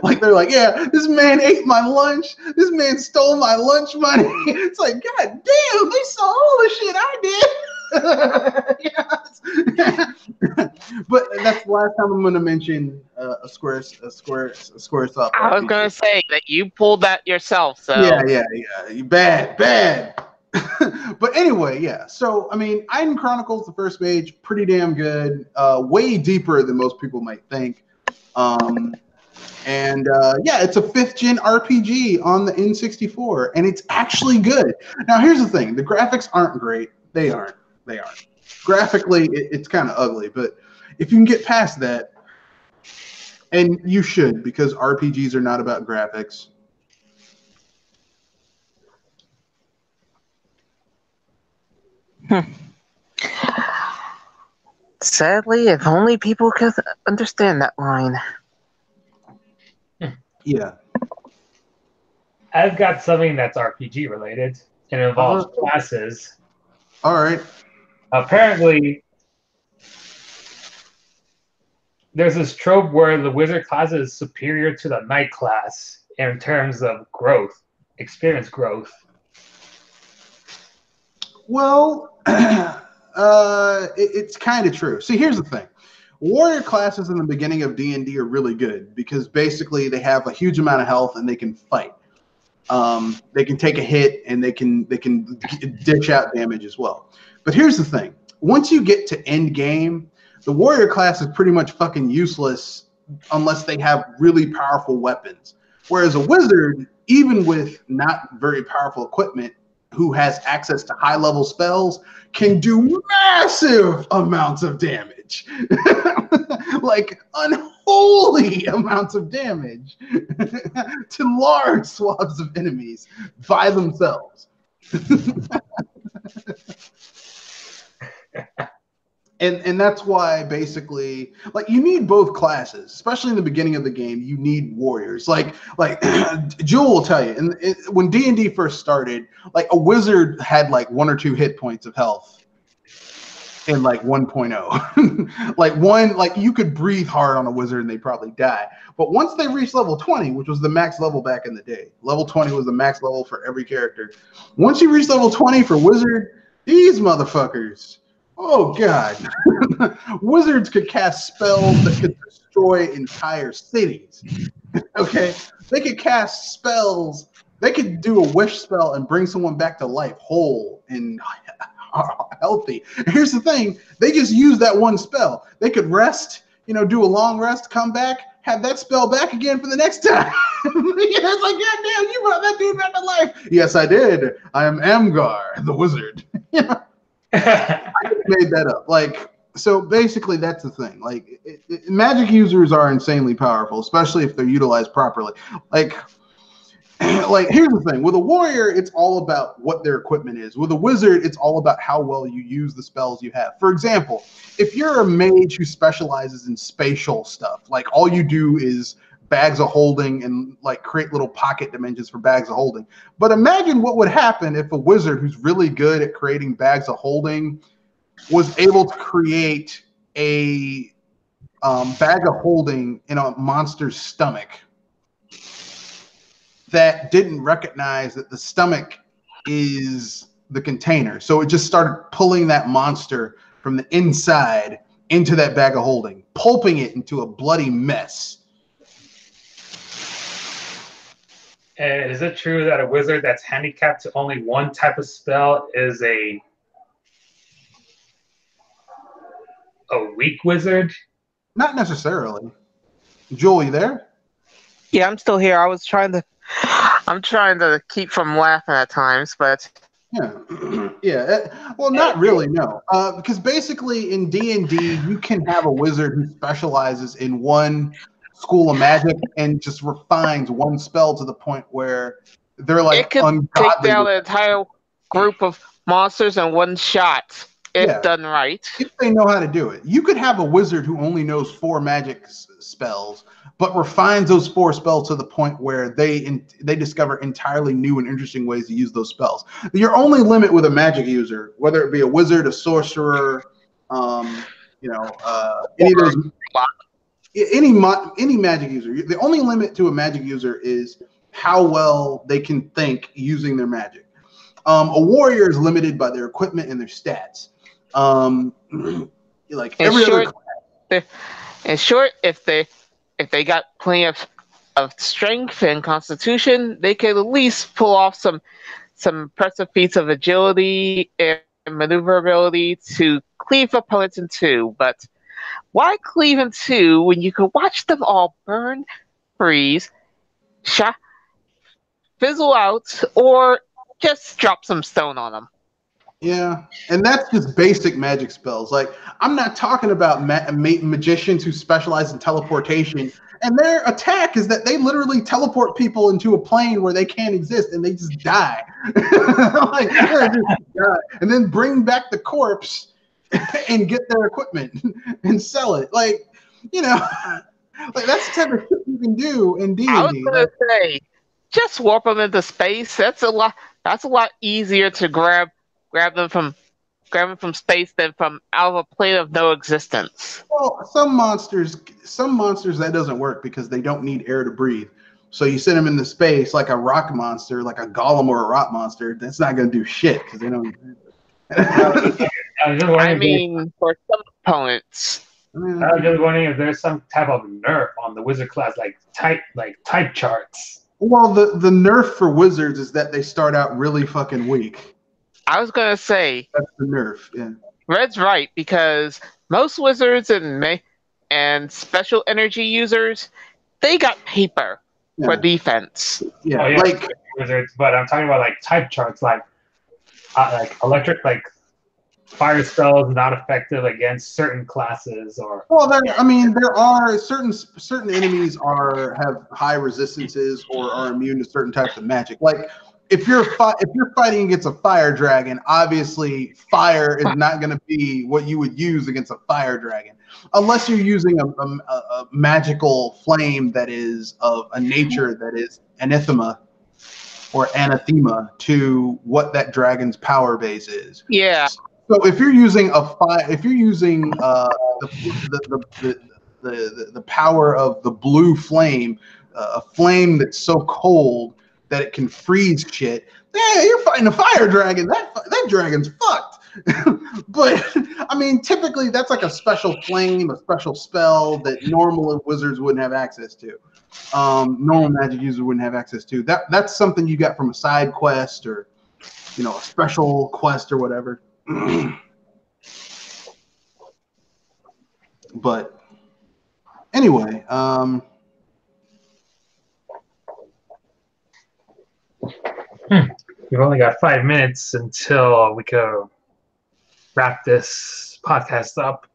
Like, they're like, yeah, this man ate my lunch. This man stole my lunch money. It's like, god damn, they saw all the shit I did. But that's the last time I'm going to mention a Squaresoft. I was going to say that you pulled that yourself. So Yeah. Bad. But anyway, yeah. So I mean, Iden Chronicles, the First Mage, pretty damn good. Way deeper than most people might think. And it's a 5th gen RPG on the N64, and it's actually good. Now, here's the thing: the graphics aren't great. They aren't. Graphically, it's kind of ugly, but if you can get past that, and you should, because RPGs are not about graphics. Sadly, if only people could understand that line. Yeah. I've got something that's RPG related and involves classes. All right. Apparently, there's this trope where the wizard class is superior to the knight class in terms of growth, experience growth. Well, it's kind of true. See, here's the thing. Warrior classes in the beginning of D&D are really good because basically they have a huge amount of health and they can fight. They can take a hit and they can dish out damage as well. But here's the thing. Once you get to end game, the warrior class is pretty much fucking useless unless they have really powerful weapons. Whereas a wizard, even with not very powerful equipment, who has access to high-level spells, can do massive amounts of damage. Like unholy amounts of damage to large swaths of enemies by themselves. And that's why basically, like, you need both classes, especially in the beginning of the game. You need warriors. Like Jewel will tell you, and when D&D first started, like a wizard had like 1 or 2 hit points of health in like 1.0. like you could breathe hard on a wizard and they probably die. But once they reached level 20, which was the max level back in the day, level 20 was the max level for every character. Once you reach level 20 for wizard, These motherfuckers. Oh god. Wizards could cast spells that could destroy entire cities. Okay? They could cast spells. They could do a wish spell and bring someone back to life whole and healthy. Here's the thing. They just use that one spell. They could rest, do a long rest, come back, have that spell back again for the next time. It's like, goddamn, you brought that dude back to life. Yes, I did. I am Amgar, the wizard. I made that up. So basically, that's the thing. Magic users are insanely powerful, especially if they're utilized properly. Here's the thing. With a warrior, it's all about what their equipment is. With a wizard, it's all about how well you use the spells you have. For example, if you're a mage who specializes in spatial stuff, all you do is bags of holding and create little pocket dimensions for bags of holding. But imagine what would happen if a wizard who's really good at creating bags of holding was able to create a bag of holding in a monster's stomach that didn't recognize that the stomach is the container. So it just started pulling that monster from the inside into that bag of holding, pulping it into a bloody mess. And is it true that a wizard that's handicapped to only one type of spell is a weak wizard? Not necessarily. Joel, you there? Yeah, I'm still here. I'm trying to keep from laughing at times, but yeah. Well, not really, no. Because basically in D&D, you can have a wizard who specializes in one school of magic and just refines one spell to the point where they're it could ungodly. Take down an entire group of monsters in one shot if done right. If they know how to do it. You could have a wizard who only knows 4 magic spells, but refines those 4 spells to the point where they discover entirely new and interesting ways to use those spells. Your only limit with a magic user, whether it be a wizard, a sorcerer, any of those, any magic user, the only limit to a magic user is how well they can think using their magic. A warrior is limited by their equipment and their stats. In short, if they got plenty of strength and constitution, they could at least pull off some impressive feats of agility and maneuverability to cleave opponents in two. But why cleave in two when you could watch them all burn, freeze, fizzle out, or just drop some stone on them? Yeah, and that's just basic magic spells. I'm not talking about magicians who specialize in teleportation, and their attack is that they literally teleport people into a plane where they can't exist, and they just die. And then bring back the corpse and get their equipment and sell it. That's the type of shit you can do in D&D. I was gonna say, just warp them into space. That's a lot easier to grab them from space than from out of a plane of no existence. Well, some monsters that doesn't work because they don't need air to breathe. So you send them into space like a rock monster, like a golem or a rock monster. That's not going to do shit because they don't. I mean, for some opponents. I was just wondering if there's some type of nerf on the wizard class, like type charts. Well, the nerf for wizards is that they start out really fucking weak. I was gonna say that's the nerf. Yeah, Red's right, because most wizards and special energy users, they got paper for defense. Yeah, wizards, but I'm talking about type charts, like electric, fire spells not effective against certain classes, or there are certain enemies have high resistances or are immune to certain types of magic. If you're fighting against a fire dragon, obviously fire is not going to be what you would use against a fire dragon, unless you're using a magical flame that is of a nature that is anathema or anathema to what that dragon's power base is. Yeah. So if you're using the power of the blue flame, a flame that's so cold that it can freeze shit. Yeah, you're fighting a fire dragon. That dragon's fucked. But I mean, typically that's like a special flame, a special spell that normal wizards wouldn't have access to. Normal magic users wouldn't have access to. That's something you got from a side quest or a special quest or whatever. But anyway, We've only got 5 minutes until we can wrap this podcast up.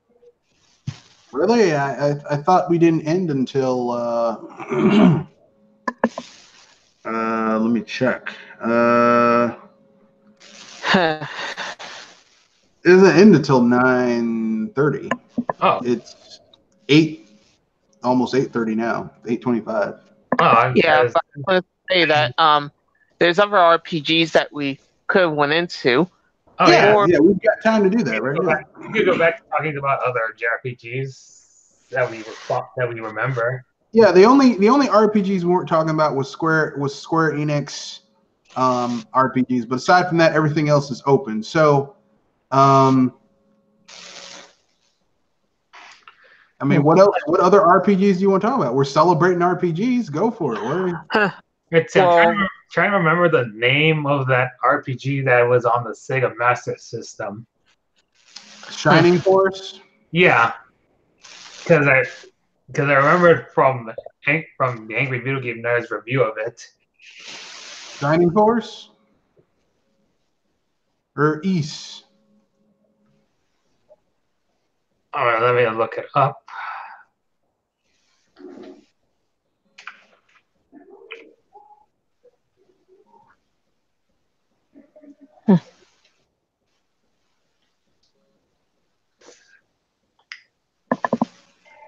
Really? I thought we didn't end until let me check. It doesn't end until 9:30. Oh. It's 8, almost 8:30 now. 8:25. Oh, yeah, but I want to say that there's other RPGs that we could have went into. Oh, yeah, we've got time to do that right now. We could go back to talking about other JRPGs that we remember. Yeah, the only RPGs we weren't talking about was Square Enix RPGs, but aside from that, everything else is open. So, I mean, what else? What other RPGs do you want to talk about? We're celebrating RPGs. Go for it. I'm trying to remember the name of that RPG that was on the Sega Master System. Shining Force. Yeah, because I remember from the Angry Video Game Nerds review of it. Shining Force or East. All right, let me look it up.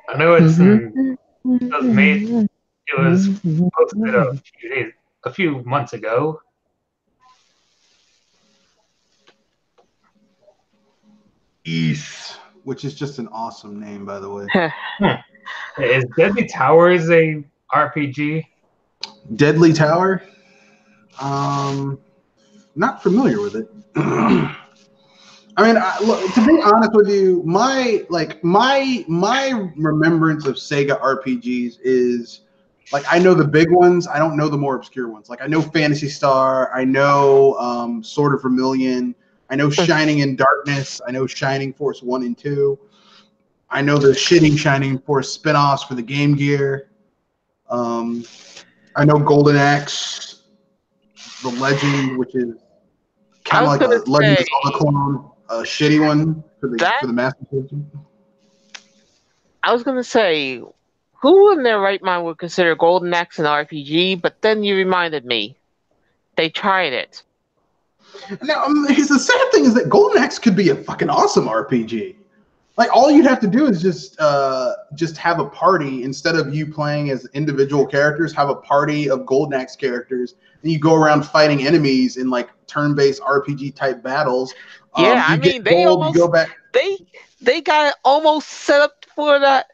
I know it was posted a few months ago. East, which is just an awesome name, by the way. Is Deadly Towers a RPG? Deadly Tower? Not familiar with it. I mean, look, to be honest with you, my remembrance of Sega RPGs is like I know the big ones. I don't know the more obscure ones. Like I know Phantasy Star. I know Sword of Vermilion. I know Shining in Darkness. I know Shining Force 1 and 2. I know the shitty Shining Force spinoffs for the Game Gear. I know Golden Axe, the Legend, which is kind of like a Legend of Zelda clone. A shitty one for the Master System. I was gonna say, who in their right mind would consider Golden Axe an RPG? But then you reminded me, they tried it. Now, the sad thing is that Golden Axe could be a fucking awesome RPG. Like all you'd have to do is just have a party instead of you playing as individual characters. Have a party of Golden Axe characters, and you go around fighting enemies in like turn-based RPG type battles. Yeah, I mean they got it almost set up for that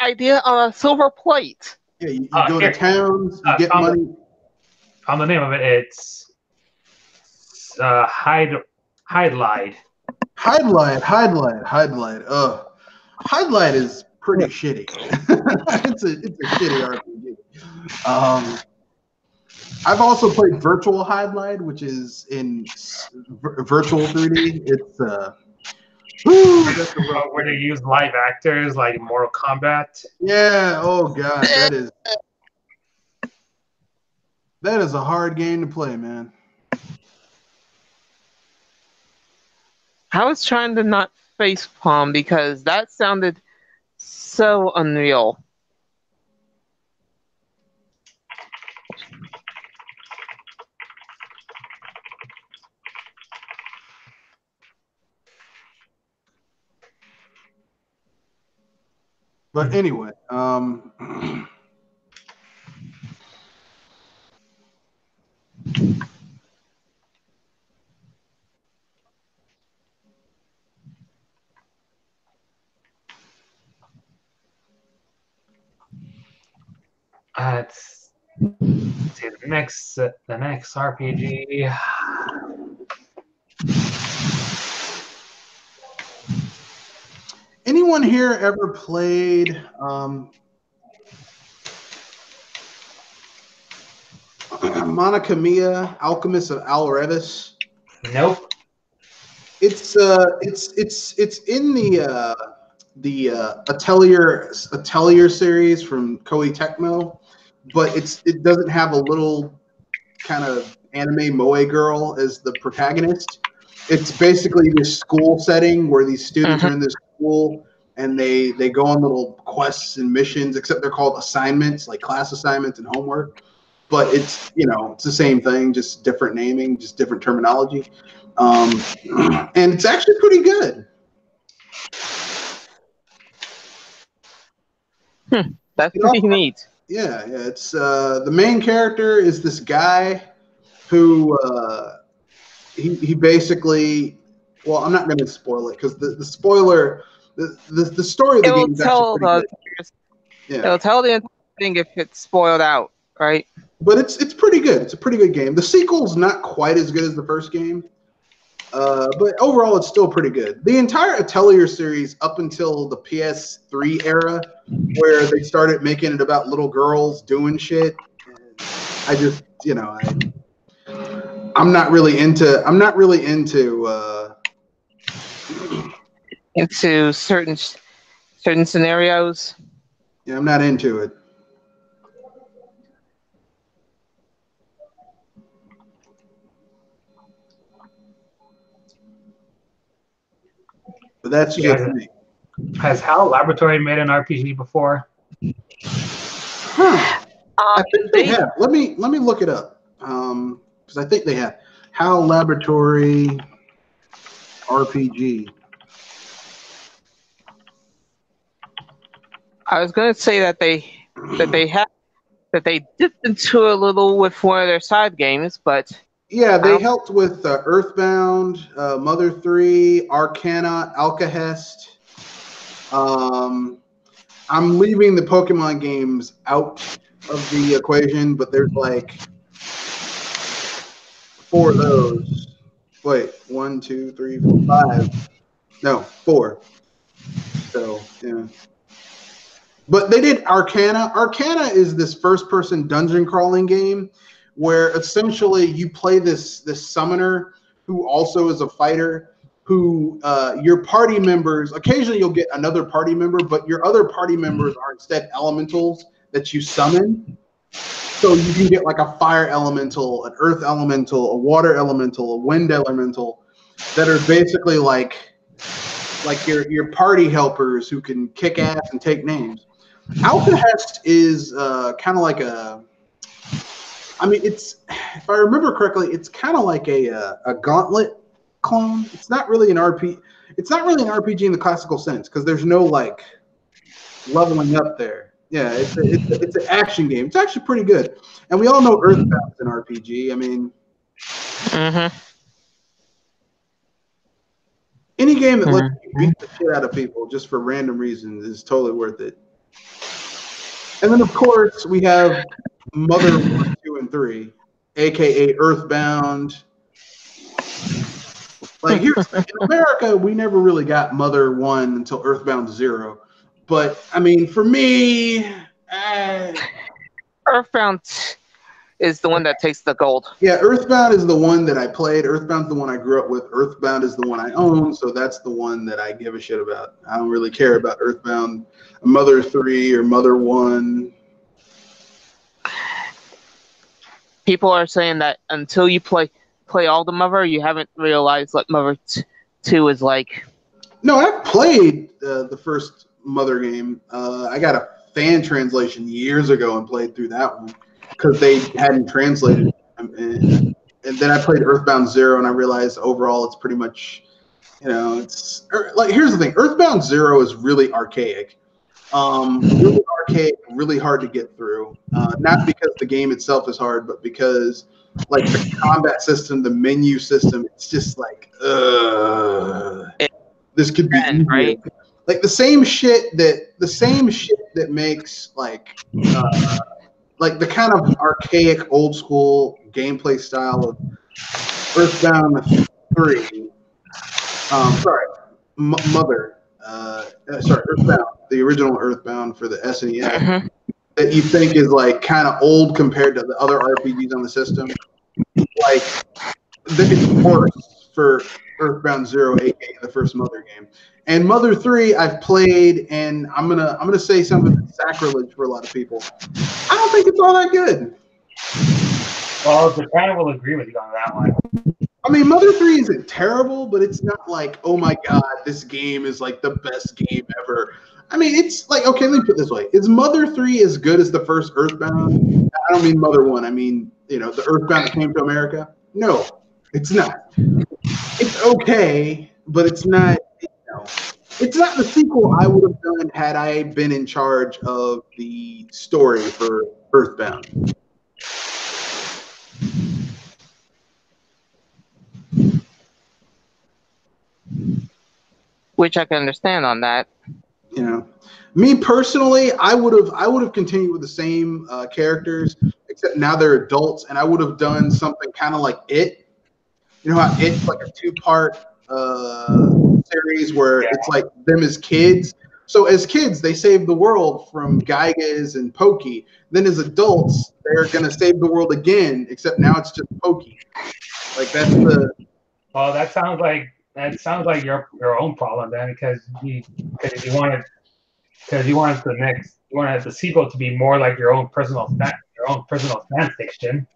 idea on a silver plate. Yeah, you go to towns, you get money. On the name of it, it's Hide Light. Hide Light is pretty shitty. it's a shitty RPG. I've also played Virtual Hide Light, which is in virtual 3D. It's where they use live actors like Mortal Kombat. Yeah. Oh god, that is a hard game to play, man. I was trying to not facepalm because that sounded so unreal. But anyway, Let's see the next RPG. anyone here ever played Monica Mia, Alchemist of Alrevis? Nope. It's in the Atelier series from Koei Tecmo, but it doesn't have a little kind of anime moe girl as the protagonist. It's basically this school setting where these students are in this school and they go on little quests and missions, except they're called assignments, like class assignments and homework. But it's it's the same thing, just different naming, just different terminology. And it's actually pretty good. That's pretty neat. Yeah. It's the main character is this guy who he basically. Well, I'm not going to spoil it because the spoiler, the story of the game is actually pretty good. Yeah. It'll tell the entire thing if it's spoiled out, right? But it's pretty good. It's a pretty good game. The sequel's not quite as good as the first game. But overall, it's still pretty good. The entire Atelier series up until the PS3 era, where they started making it about little girls doing shit. I just, I'm not really into certain scenarios. Yeah, I'm not into it. But that's just me. Has HAL Laboratory made an RPG before? I think they have. Let me look it up. Because I think they have. HAL Laboratory RPG. I was going to say that they dipped into a little with one of their side games, but yeah, they helped with Earthbound, Mother 3, Arcana, Alcahest. I'm leaving the Pokemon games out of the equation, but there's like 4 of those. Wait, 1, 2, 3, 4, 5. No, 4. So, yeah. But they did Arcana. Arcana is this first-person dungeon crawling game where essentially you play this summoner who also is a fighter, who your party members, occasionally you'll get another party member, but your other party members are instead elementals that you summon. So you can get like a fire elemental, an earth elemental, a water elemental, a wind elemental that are basically like your party helpers who can kick ass and take names. Alcahest is kind of like it's, if I remember correctly, it's kind of like a Gauntlet clone. It's not really an RPG. It's not really an RPG in the classical sense because there's no like leveling up there. Yeah, it's an action game. It's actually pretty good, and we all know Earthbound's an RPG. I mean, any game that lets you beat the shit out of people just for random reasons is totally worth it. And then, of course, we have Mother 1, 2, and 3, aka Earthbound. Like here in America, we never really got Mother 1 until Earthbound 0. But I mean, for me, Earthbound is the one that takes the gold. Yeah, Earthbound is the one that I played. Earthbound's the one I grew up with. Earthbound is the one I own, so that's the one that I give a shit about. I don't really care about Earthbound, Mother 3 or Mother 1. People are saying that until you play all the Mother, you haven't realized what Mother 2 is like. No, I've played the first Mother game. I got a fan translation years ago and played through that one because they hadn't translated it. And then I played Earthbound 0 and I realized overall it's pretty much, it's like, here's the thing. Earthbound 0 is really archaic. Really archaic, really hard to get through. Not because the game itself is hard, but because like the combat system, the menu system, it's just like, this could be easier. Right? Like the same shit that makes like the kind of archaic, old school gameplay style of Earthbound 3. Mother. Earthbound, the original Earthbound for the SNES, Mm-hmm. that you think is like kind of old compared to the other RPGs on the system. Like, it's worse for Earthbound Zero, aka the first Mother game. And Mother 3, I've played, and I'm gonna say something that's sacrilege for a lot of people. I don't think it's all that good. Well, Japan will agree with you on that one. I mean, Mother 3 isn't terrible, but it's not like, oh my god, this game is like the best game ever. I mean, it's like, okay, let me put it this way. Is Mother 3 as good as the first Earthbound? I don't mean Mother 1. I mean, the Earthbound that came to America? No, it's not. It's okay, but it's not, it's not the sequel I would have done had I been in charge of the story for Earthbound. Which I can understand on that. Me personally, I would have continued with the same characters, except now they're adults, and I would have done something kind of like It. You know how It's like a 2-part series where it's like them as kids. So as kids, they save the world from Gygas and Pokey. Then as adults, they're gonna save the world again, except now it's just Pokey. Like that's the. Well, that sounds like your own problem then, because you wanted the sequel to be more like your own personal fan fiction.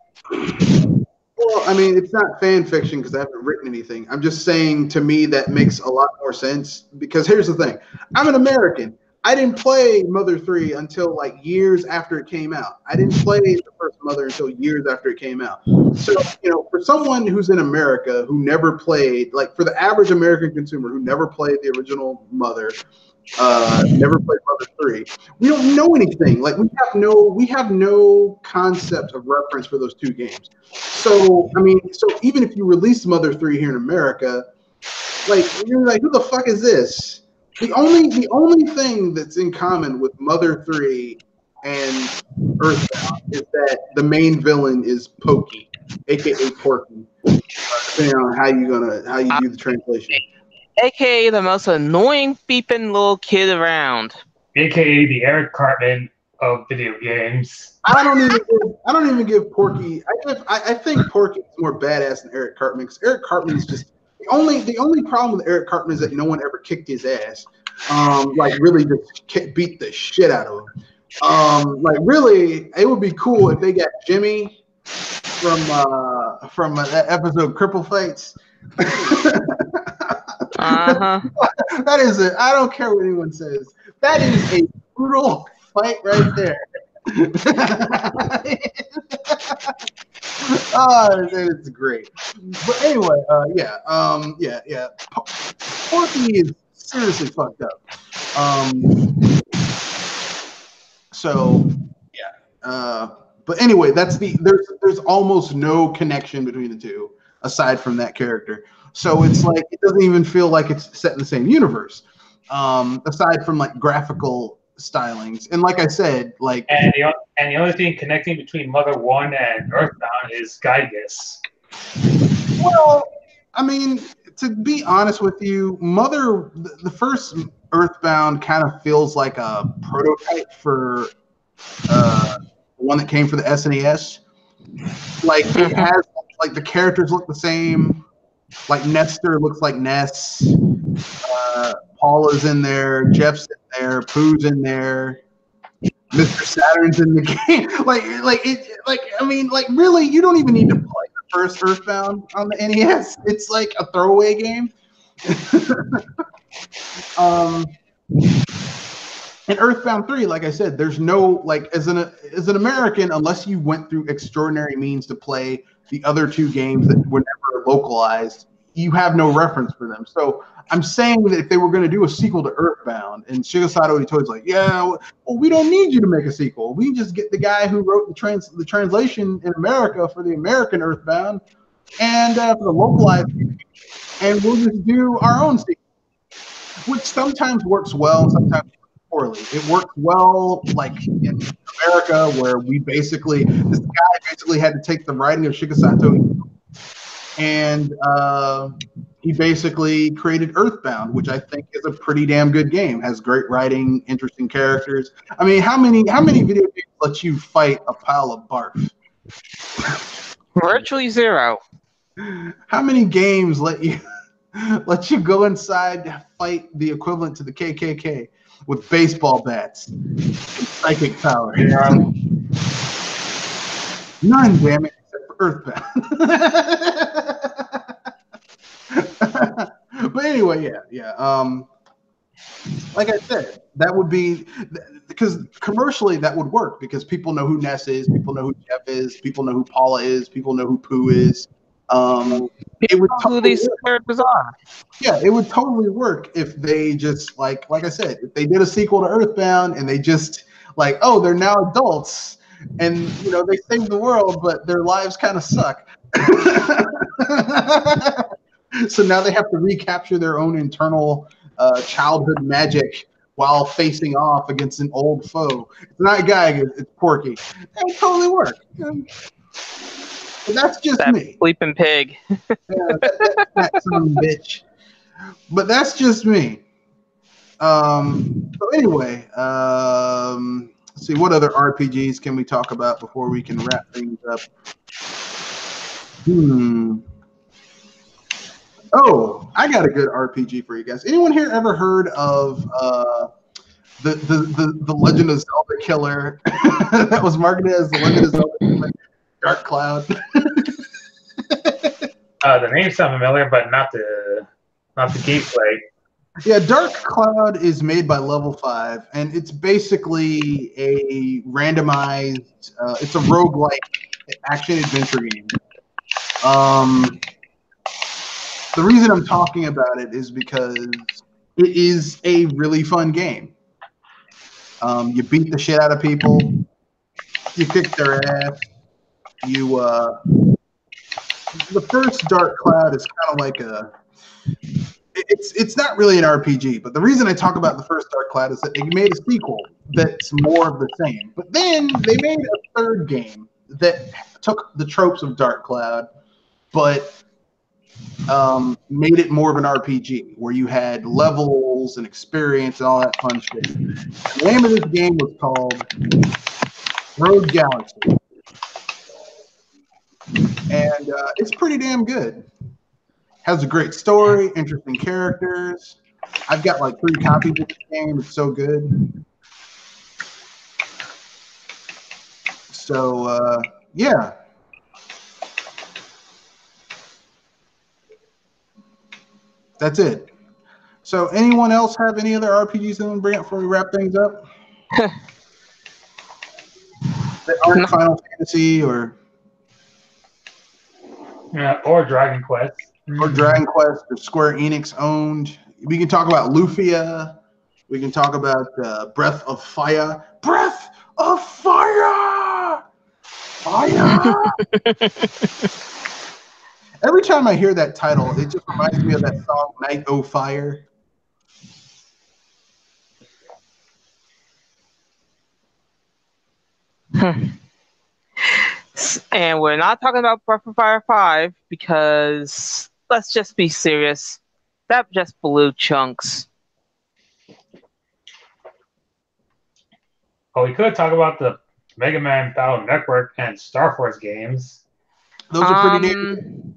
Well, I mean, it's not fan fiction because I haven't written anything. I'm just saying, to me, that makes a lot more sense. Because here's the thing: I'm an American. I didn't play Mother 3 until like years after it came out. I didn't play the first Mother until years after it came out. So, for someone who's in America who never played, like for the average American consumer who never played the original Mother, never played Mother 3, we don't know anything. Like we have no concept of reference for those two games. So I mean, even if you release Mother 3 here in America, like you're like, who the fuck is this? The only thing that's in common with Mother 3 and Earthbound is that the main villain is Pokey, aka Porky, depending on how you do the translation. AKA the most annoying beeping little kid around. AKA the Eric Cartman of video games. I don't even give Porky. I think Porky is more badass than Eric Cartman, because Eric Cartman is just the only problem with Eric Cartman is that no one ever kicked his ass. Like really just beat the shit out of him. Like really, it would be cool if they got Jimmy from that episode Cripple Fights. That is it. I don't care what anyone says. That is a brutal fight right there. Oh, it's great. But anyway, yeah. Porky is seriously fucked up. So yeah. But anyway, there's almost no connection between the two aside from that character. So it's like it doesn't even feel like it's set in the same universe, aside from like graphical stylings. And like I said, like and the only thing connecting between Mother 1 and Earthbound is Gygas. Well, I mean, to be honest with you, the first Earthbound kind of feels like a prototype for the one that came for the SNES. Like it has like the characters look the same. Like Nestor looks like Ness. Paula's in there. Jeff's in there. Pooh's in there. Mr. Saturn's in the game. Really, you don't even need to play the first Earthbound on the NES. It's like a throwaway game. And Earthbound 3, like I said, there's no as an American, unless you went through extraordinary means to play the other two games that were never localized, you have no reference for them. So I'm saying that if they were going to do a sequel to Earthbound, and Shigesato Itto's like, yeah, well, we don't need you to make a sequel. We can just get the guy who wrote the translation in America for the American Earthbound and for the localized, and we'll just do our own sequel, which sometimes works well and sometimes poorly. It works well, like in America, where this guy basically had to take the writing of Shigesato and he basically created Earthbound, which I think is a pretty damn good game. Has great writing, interesting characters. I mean, how many video games let you fight a pile of barf? Virtually zero. How many games let you go inside and fight the equivalent to the KKK with baseball bats and psychic power? None, damn it, except for Earthbound. But anyway, yeah. Like I said, that would be because commercially that would work because people know who Ness is, people know who Jeff is, people know who Paula is, people know who Pooh is. It would who these characters are. Yeah, it would totally work if they just like I said, if they did a sequel to Earthbound and they just like, oh, they're now adults and they saved the world, but their lives kind of suck. So now they have to recapture their own internal childhood magic while facing off against an old foe. It's not Gygax, it's Porky. It would totally work. But that's just that me. Sleeping pig. that son of a bitch. But that's just me. So anyway, let's see, what other RPGs can we talk about before we can wrap things up? Oh, I got a good RPG for you guys. Anyone here ever heard of the Legend of Zelda killer that was marketed as the Legend of Zelda killer, Dark Cloud? The name sounds familiar, but not the gameplay. Yeah, Dark Cloud is made by Level 5, and it's basically a randomized, it's a roguelike action-adventure game. The reason I'm talking about it is because it is a really fun game. You beat the shit out of people. You kick their ass. The first Dark Cloud is kind of like it's not really an RPG, but the reason I talk about the first Dark Cloud is that they made a sequel that's more of the same. But then they made a third game that took the tropes of Dark Cloud, but made it more of an RPG where you had levels and experience and all that fun shit. The name of this game was called Road Galaxy. And it's pretty damn good. Has a great story, interesting characters. I've got like 3 copies of this game. It's so good. So, yeah. That's it. So, anyone else have any other RPGs they want to bring up before we wrap things up? That aren't Final Fantasy or Dragon Quest. Or Dragon Quest or Square Enix owned. We can talk about Lufia. We can talk about Breath of Fire. Breath of Fire! Fire! Every time I hear that title, it just reminds me of that song, Night O' Fire. And we're not talking about Breath of Fire 5 because, let's just be serious, that just blew chunks. Oh, we could talk about the Mega Man Battle Network and Star Force games. Those are pretty damn good.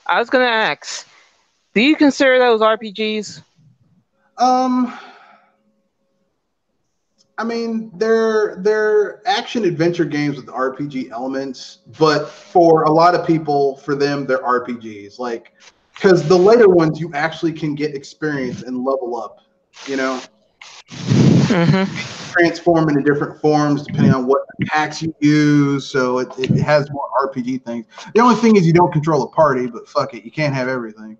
I was going to ask, do you consider those RPGs? I mean, they're action adventure games with RPG elements, but for a lot of people, for them, they're RPGs. Like, because the later ones, you actually can get experience and level up. Transform into different forms depending on what attacks you use. So it has more RPG things. The only thing is you don't control a party, but fuck it, you can't have everything.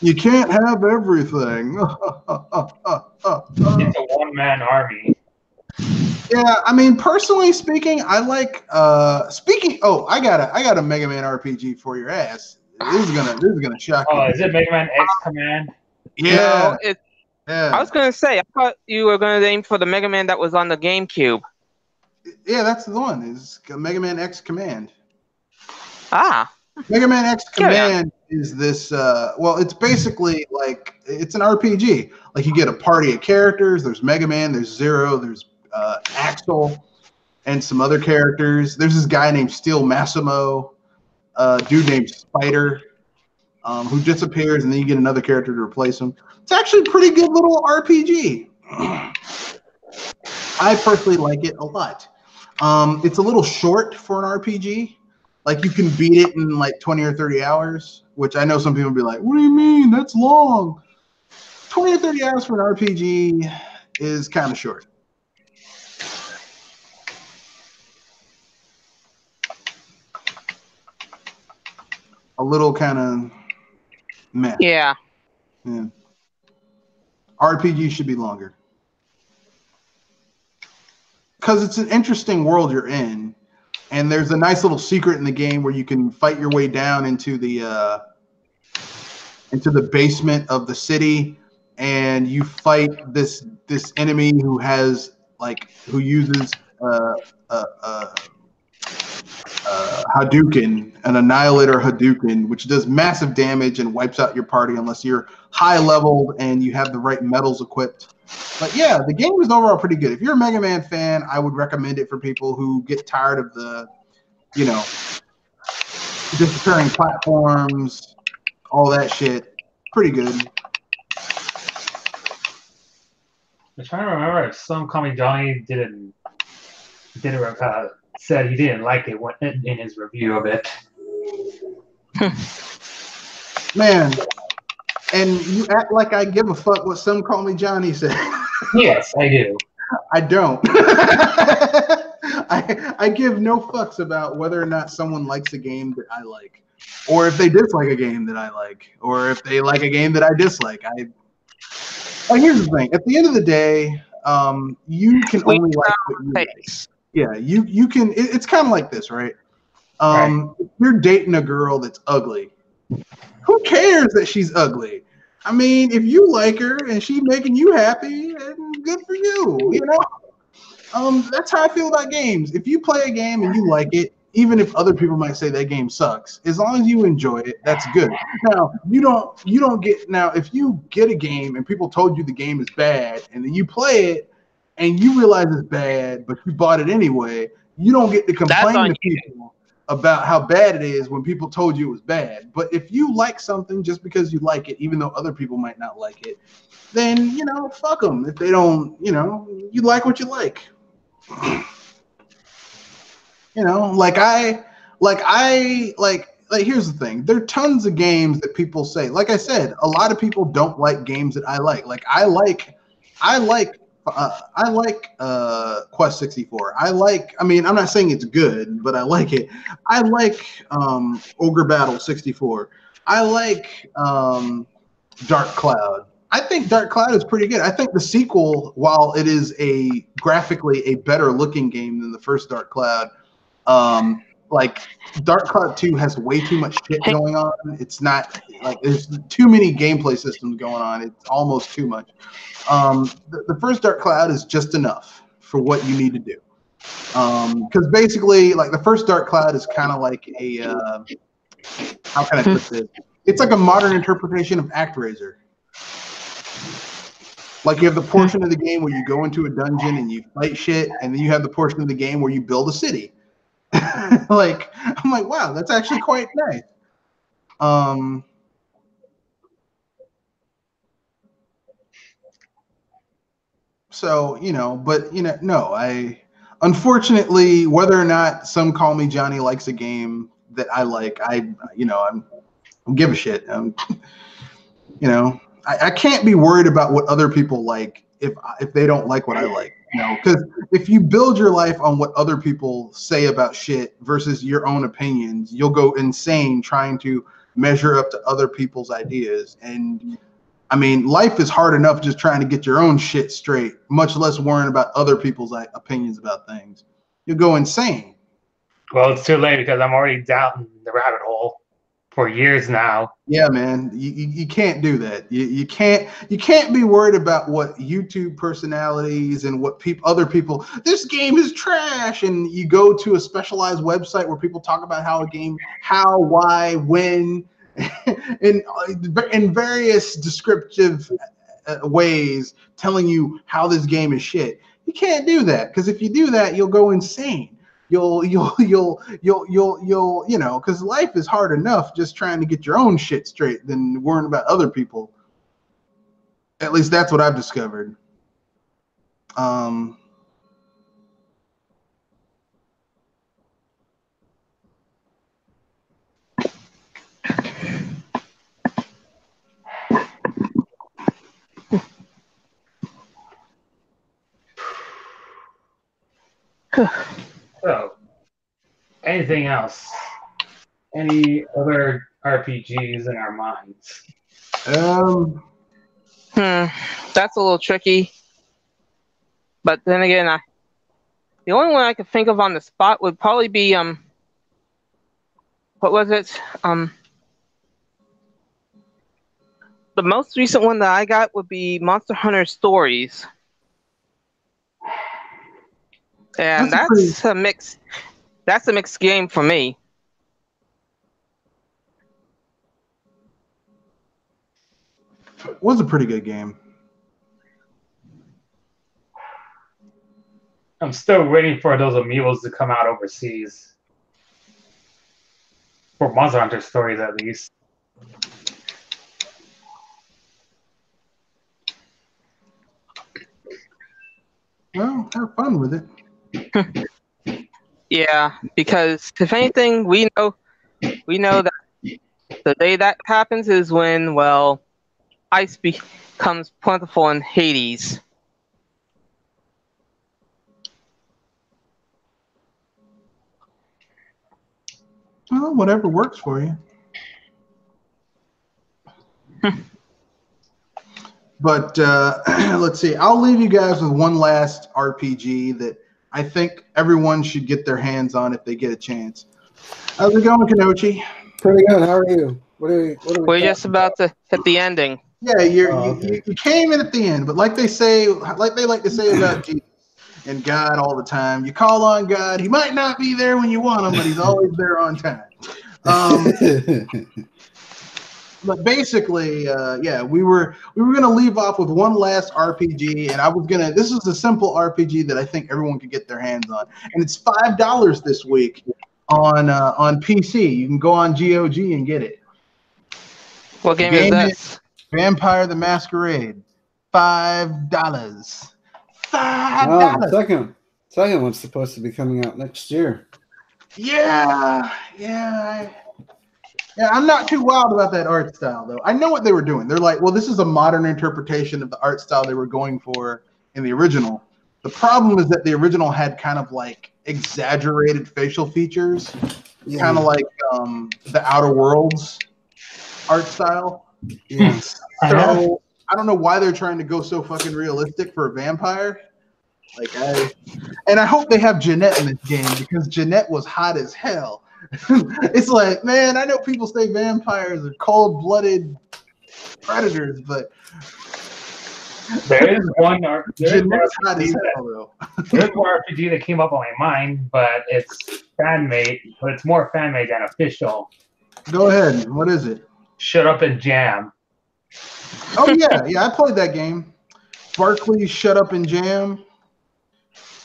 You can't have everything. It's a one-man army. Yeah, I mean, personally speaking, I like I got a Mega Man RPG for your ass. This is gonna shock you. Oh, is it Mega Man X Command? Yeah. No, I was gonna say, I thought you were gonna aim for the Mega Man that was on the GameCube. Yeah, that's the one. It's Mega Man X Command. Ah. Mega Man X Command is this. Well, it's basically like it's an RPG. Like you get a party of characters. There's Mega Man. There's Zero. There's Axel, and some other characters. There's this guy named Steel Massimo, dude named Spider, who disappears, and then you get another character to replace him. It's actually a pretty good little RPG. I personally like it a lot. It's a little short for an RPG. Like you can beat it in like 20 or 30 hours, which I know some people will be like, what do you mean? That's long. 20 or 30 hours for an RPG is kind of short. A little kind of meh. Yeah. RPG should be longer. Because it's an interesting world you're in. And there's a nice little secret in the game where you can fight your way down into the basement of the city, and you fight this enemy who uses Hadouken, an Annihilator Hadouken, which does massive damage and wipes out your party unless you're high leveled and you have the right medals equipped. But yeah, the game is overall pretty good. If you're a Mega Man fan, I would recommend it for people who get tired of the, disappearing platforms, all that shit. Pretty good. I'm trying to remember if some Call Me Johnny said he didn't like it in his review of it. Man, and you act like I give a fuck what some Call Me Johnny said. Yes, I do. I don't. I give no fucks about whether or not someone likes a game that I like, or if they dislike a game that I like, or if they like a game that I dislike. Here's the thing. At the end of the day, you can only like what you like. Yeah, you can. It's kind of like this, right? If you're dating a girl that's ugly, who cares that she's ugly? I mean, if you like her and she's making you happy, then good for you. That's how I feel about games. If you play a game and you like it, even if other people might say that game sucks, as long as you enjoy it, that's good. Now, you don't get now if you get a game and people told you the game is bad and then you play it and you realize it's bad, but you bought it anyway, you don't get to complain to people about how bad it is when people told you it was bad. But if you like something just because you like it, even though other people might not like it, then fuck them. If they don't, you like what you like. Here's the thing. There are tons of games that people say. Like I said, a lot of people don't like games that I like. Like I like Quest 64. I'm not saying it's good, but I like it. I like Ogre Battle 64. I like Dark Cloud. I think Dark Cloud is pretty good. I think the sequel, while it is graphically a better looking game than the first Dark Cloud, Dark Cloud 2 has way too much shit going on. It's not there's too many gameplay systems going on. It's almost too much. The first Dark Cloud is just enough for what you need to do. Because basically, the first Dark Cloud is kind of like a how can I put this? It's like a modern interpretation of ActRaiser. Like you have the portion of the game where you go into a dungeon and you fight shit, and then you have the portion of the game where you build a city. I'm like, wow, that's actually quite nice. Unfortunately, whether or not some Call Me Johnny likes a game that I like, I don't give a shit. I can't be worried about what other people like if they don't like what I like, because if you build your life on what other people say about shit versus your own opinions, you'll go insane trying to measure up to other people's ideas. And I mean, life is hard enough just trying to get your own shit straight, much less worrying about other people's opinions about things. You'll go insane. Well, it's too late because I'm already down the rabbit hole. for years now. Yeah, man, you can't do that. You can't be worried about what YouTube personalities and what other people. This game is trash, and you go to a specialized website where people talk about how, why, when, in various descriptive ways, telling you how this game is shit. You can't do that, because if you do that, you'll go insane. You'll because life is hard enough just trying to get your own shit straight than worrying about other people. At least that's what I've discovered. So, anything else? Any other RPGs in our minds? That's a little tricky. But then again, the only one I could think of on the spot would probably be what was it? The most recent one that I got would be Monster Hunter Stories. And that's a mixed game for me. It was a pretty good game. I'm still waiting for those amiibos to come out overseas. For Monster Hunter Stories, at least. Well, have fun with it. Yeah, because if anything, we know that the day that happens is when, well, ice becomes plentiful in Hades. Well, whatever works for you. But let's see. I'll leave you guys with one last RPG that I think everyone should get their hands on if they get a chance. How's it going, Kenochi? Pretty good. How are you? We're just about to hit the ending. Yeah, you came in at the end, but like they like to say about Jesus and God all the time, you call on God. He might not be there when you want him, but he's always there on time. But basically, we were gonna leave off with one last RPG, and this is a simple RPG that I think everyone could get their hands on, and it's $5 this week on PC. You can go on GOG and get it. What game is this? Vampire the Masquerade. $5. $5. The second one's supposed to be coming out next year. Yeah. I'm not too wild about that art style, though. I know what they were doing. They're like, well, this is a modern interpretation of the art style they were going for in the original. The problem is that the original had kind of like exaggerated facial features, kind of like the Outer Worlds art style. Yeah. So I don't know why they're trying to go so fucking realistic for a vampire. I hope they have Jeanette in this game, because Jeanette was hot as hell. It's like, man, I know people say vampires are cold-blooded predators, but there is one Jeanette's RPG that came up on my mind, but it's fan-made, but it's more fan-made than official. Go ahead. What is it? Shut Up and Jam. Oh, yeah, I played that game. Barkley, Shut Up and Jam.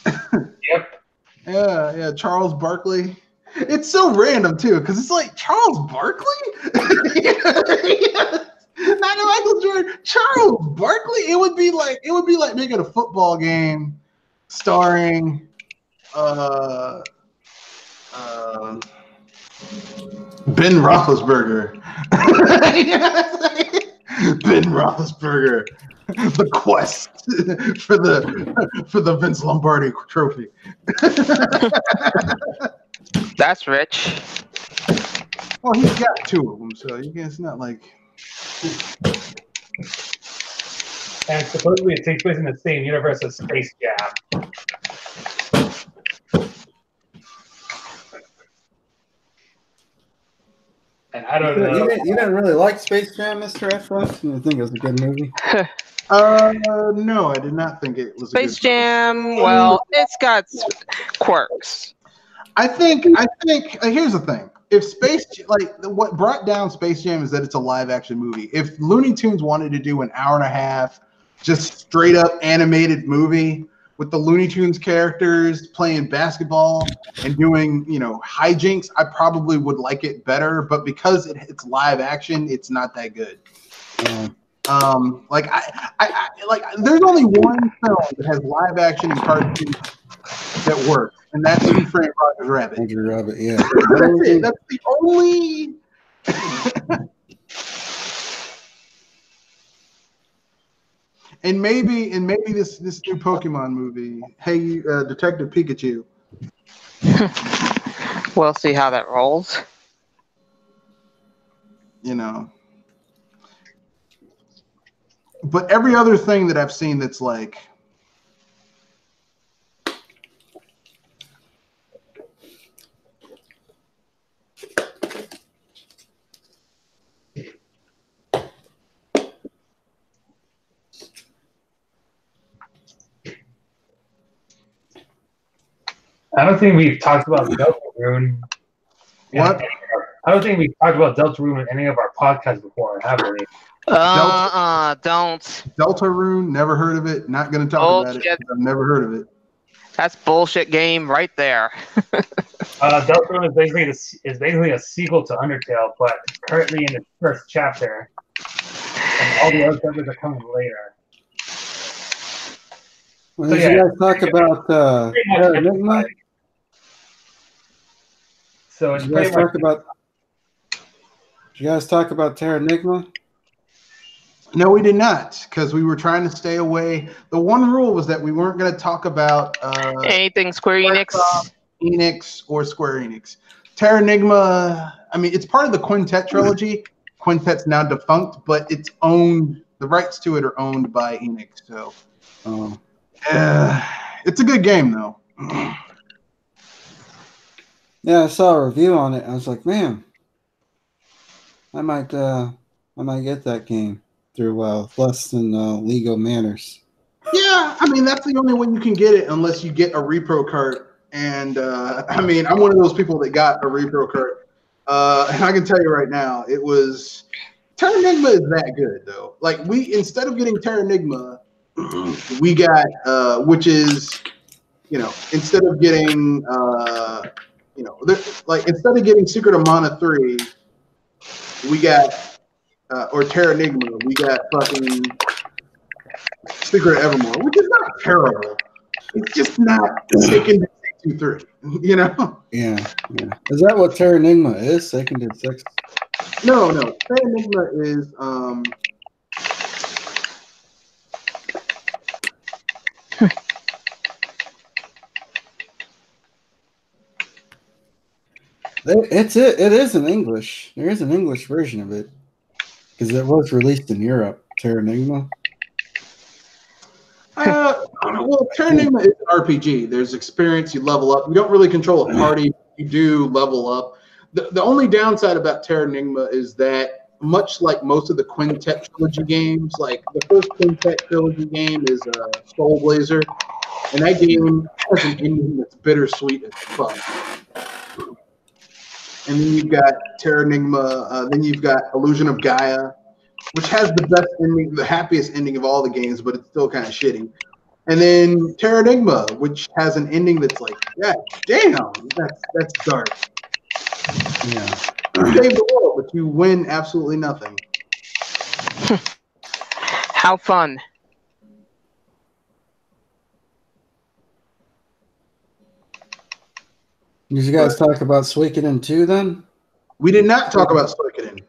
Yep. Yeah, Charles Barkley. It's so random too, because it's like Charles Barkley, not Michael Jordan. Charles Barkley. It would be like making a football game starring Ben Roethlisberger. Ben Roethlisberger. The quest for the Vince Lombardi trophy. That's rich. Well, he's got two of them, so it's not like. And supposedly it takes place in the same universe as Space Jam. And I don't know. You didn't really like Space Jam, Mr. F. You didn't think it was a good movie? No, I did not think it was Space Jam. Well, it's got quirks. I think. Here's the thing: if what brought down Space Jam is that it's a live action movie. If Looney Tunes wanted to do an hour and a half, just straight up animated movie with the Looney Tunes characters playing basketball and doing hijinks, I probably would like it better. But because it's live action, it's not that good. There's only one film that has live action and cartoons that work, and that's Who Framed Roger Rabbit. Roger Rabbit, yeah. That's it. That's the only. and maybe this new Pokemon movie. Hey, Detective Pikachu. We'll see how that rolls. But every other thing that I've seen that's like. I don't think we've talked about Deltarune. What? I don't think we've talked about Deltarune in any of our podcasts before, have we? Don't. Deltarune, never heard of it. Not going to talk about it. I've never heard of it. That's bullshit game right there. Deltarune is basically a sequel to Undertale, but currently in its first chapter, and all the other chapters are coming later. Well, did you guys talk about Terra Enigma? So it's Did you guys talk about Terra Enigma? No, we did not, because we were trying to stay away. The one rule was that we weren't going to talk about anything Square Enix or Square Enix. Terra Enigma, I mean, it's part of the Quintet trilogy. Quintet's now defunct, but it's owned. The rights to it are owned by Enix. So, it's a good game, though. Yeah, I saw a review on it. I was like, man, I might get that game through less than legal manners. Yeah, I mean that's the only way you can get it unless you get a repro cart. And I mean, I'm one of those people that got a repro cart, and I can tell you right now, Terra Enigma is that good though. Like instead of getting Terra Enigma, we got which is instead of getting instead of getting Secret of Mana 3, we got or Terra Enigma, we got fucking Secret of Evermore, which is not terrible. It's just not Seiken Densetsu 3, Yeah. Is that what Terra Enigma is? Seiken Densetsu? No. Terra Enigma is It is in English. There is an English version of it because it was released in Europe. Terra Enigma. Well, Terra Enigma is an RPG. There's experience. You level up. You don't really control a party. You do level up. The only downside about Terra Enigma is that, much like most of the Quintet trilogy games, like the first Quintet trilogy game is Soul Blazer, and that game has an ending that's bittersweet as fuck. And then you've got Terra Enigma. Then you've got Illusion of Gaia, which has the best ending, the happiest ending of all the games, but it's still kind of shitty. And then Terra Enigma, which has an ending that's like, yeah, damn, that's dark. Yeah. You save the world, but you win absolutely nothing. How fun. Did you guys talk about Suikoden 2 then? We did not talk about Suikoden.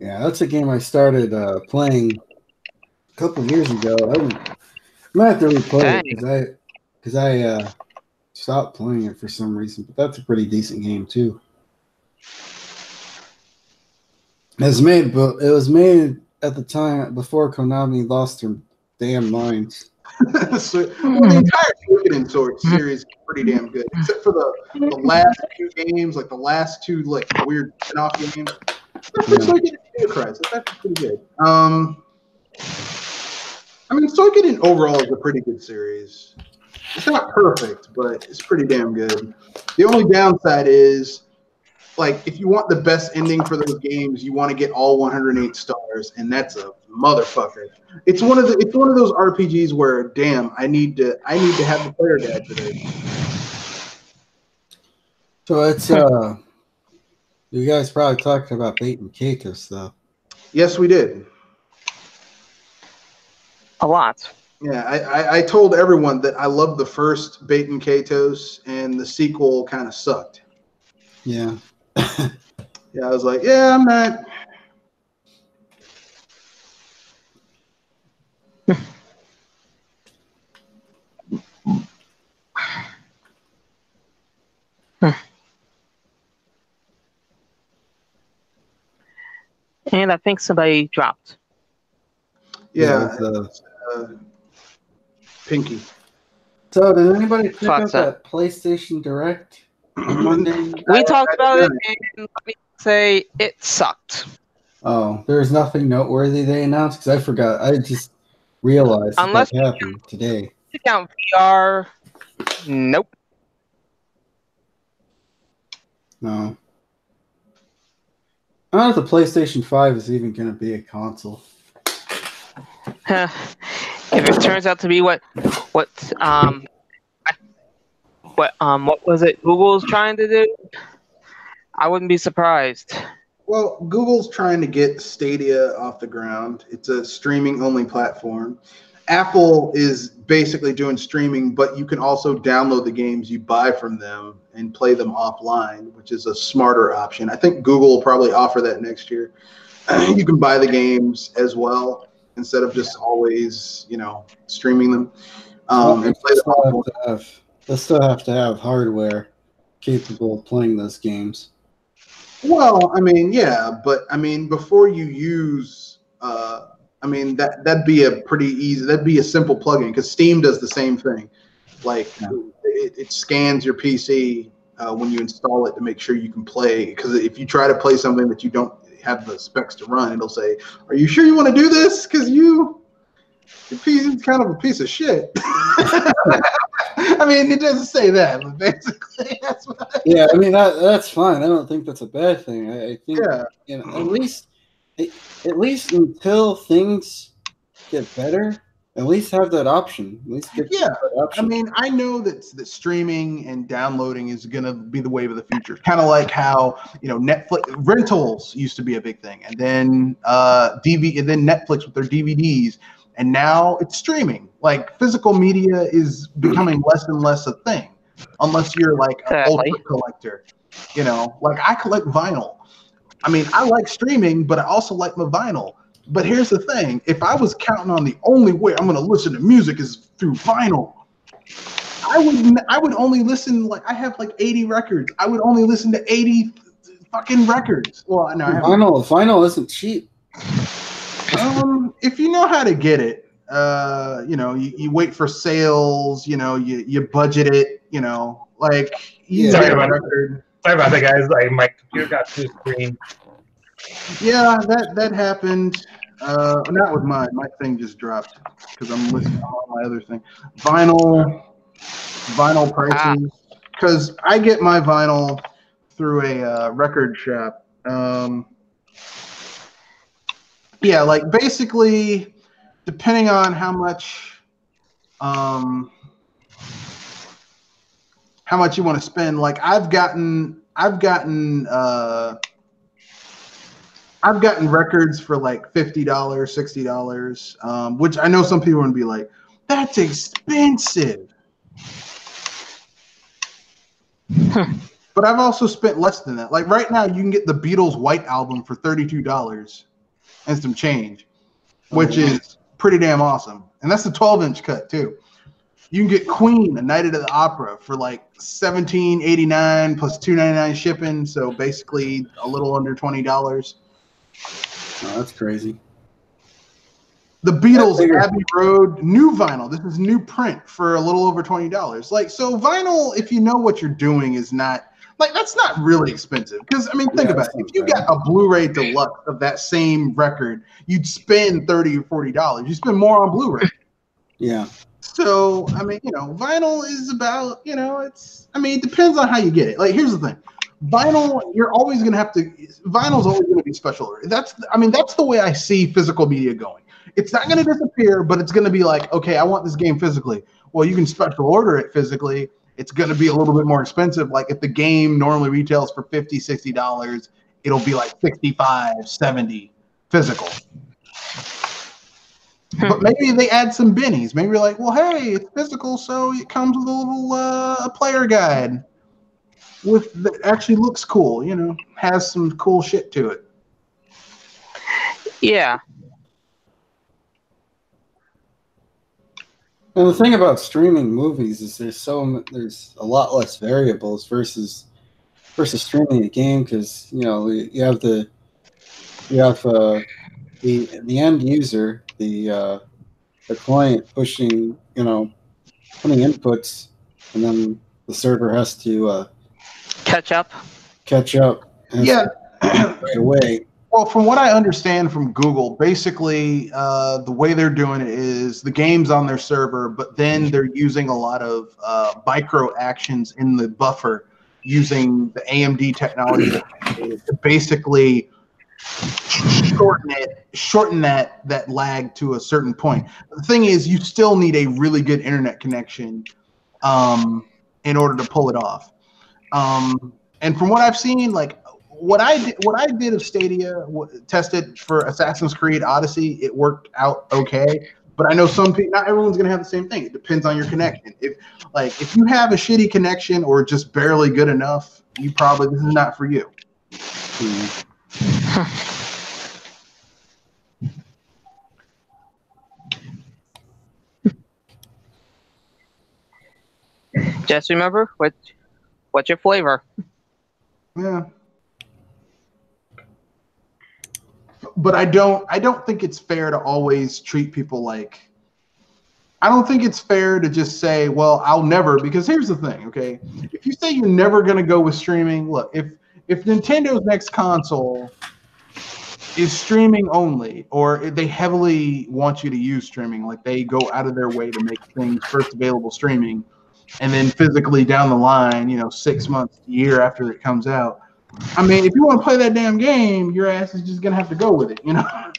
Yeah, that's a game I started playing a couple of years ago. I'm gonna have to replay it because I stopped playing it for some reason. But that's a pretty decent game too. It was made at the time before Konami lost their damn minds. The entire Suikoden series is pretty damn good, except for the last two games, like the last two like weird spin-off games. Suikoden Theocrats. That's actually pretty good. I mean, Suikoden overall is a pretty good series. It's not perfect, but it's pretty damn good. The only downside is, like, if you want the best ending for those games, you want to get all 108 stars, and that's a motherfucker. It's one of those RPGs where, damn, I need to have the player guide for this. So it's you guys probably talked about Bait and Kato stuff. Yes, we did. A lot. Yeah, I told everyone that I loved the first Bait and Katos, and the sequel kind of sucked. Yeah. Yeah, I was like, yeah, I'm not. And I think somebody dropped. Yeah, Pinky. So did anybody check Fuck out that. that PlayStation Direct on Monday? We talked about it, and let me say it sucked. Oh, there's nothing noteworthy they announced because I forgot. I just realized Unless that happened today. you count VR, nope. No. I don't know if the PlayStation 5 is even going to be a console. If it turns out to be what was it Google's trying to do, I wouldn't be surprised. Well, Google's trying to get Stadia off the ground. It's a streaming-only platform. Apple is basically doing streaming, but you can also download the games you buy from them and play them offline, which is a smarter option. I think Google will probably offer that next year. You can buy the games as well instead of just always, streaming them and play them offline. They still have to have hardware capable of playing those games. Well, I mean, yeah, but I mean, before you use, that'd be a pretty easy, that'd be a simple plugin because Steam does the same thing. Like, it scans your PC when you install it to make sure you can play. Because if you try to play something that you don't have the specs to run, it'll say, "Are you sure you want to do this? Because your PC is kind of a piece of shit." I mean, it doesn't say that, but basically that's what I mean, that's fine. I don't think that's a bad thing. I think, at least until things get better, at least have that option. At least get that option. I mean, I know that streaming and downloading is going to be the wave of the future. Kind of like how, Netflix rentals used to be a big thing, and then and then Netflix with their DVDs. And now it's streaming. Like, physical media is becoming less and less a thing, unless you're like an ultra collector. Like I collect vinyl. I mean, I like streaming, but I also like my vinyl. But here's the thing: if I was counting on the only way I'm going to listen to music is through vinyl, I would only listen. Like, I have like 80 records. I would only listen to 80 fucking records. Well, no, vinyl isn't cheap. If you know how to get it, you wait for sales, you budget it, like sorry about that, guys. Like, my computer got too screen. Yeah, that happened. Not with mine. My thing just dropped because I'm listening to all my other thing. Vinyl prices, because I get my vinyl through a record shop. Yeah, like basically, depending on how much you want to spend. Like I've gotten records for like $50, $60, which I know some people would be like, that's expensive. But I've also spent less than that. Like right now, you can get the Beatles' White Album for $32 and some change, which is pretty damn awesome. And that's the 12-inch cut too. You can get Queen, A Night at the Opera, for like $17.89 plus $2.99 shipping. So basically a little under $20. Oh, that's crazy. The Beatles' Abbey Road new vinyl. This is new print for a little over $20. Like, so vinyl, if you know what you're doing, is not Like, that's not really expensive. Because, I mean, think about it. If you got a Blu-ray Deluxe of that same record, you'd spend $30 or $40. You spend more on Blu-ray. Yeah. So, I mean, vinyl is about, it depends on how you get it. Like, here's the thing. Vinyl, you're always going to have to, vinyl's always going to be special order. That's the way I see physical media going. It's not going to disappear, but it's going to be like, okay, I want this game physically. Well, you can special order it physically. It's going to be a little bit more expensive. Like if the game normally retails for $50, $60, it'll be like $65, $70 physical. But maybe they add some bennies. Maybe you're like, well, hey, it's physical, so it comes with a little player guide that actually looks cool, has some cool shit to it. Yeah. And the thing about streaming movies is there's a lot less variables versus streaming a game, because you have the end user, the client pushing, putting inputs, and then the server has to catch up. Yeah. Right away. Well, from what I understand from Google, basically the way they're doing it is the game's on their server, but then they're using a lot of micro actions in the buffer using the AMD technology to basically shorten that lag to a certain point. The thing is, you still need a really good internet connection in order to pull it off. And from what I've seen, like what I did of Stadia, tested for Assassin's Creed Odyssey, it worked out okay. But I know some people, not everyone's gonna have the same thing. It depends on your connection. If you have a shitty connection or just barely good enough, this is not for you. Just remember, what's your flavor? Yeah. But I don't think it's fair to always treat people like. I don't think it's fair to just say, well, I'll never, because here's the thing, okay? If you say you're never going to go with streaming, look, if Nintendo's next console is streaming only, or if they heavily want you to use streaming, like they go out of their way to make things first available streaming, and then physically down the line, 6 months, a year after it comes out. I mean, if you want to play that damn game, your ass is just going to have to go with it, Yeah.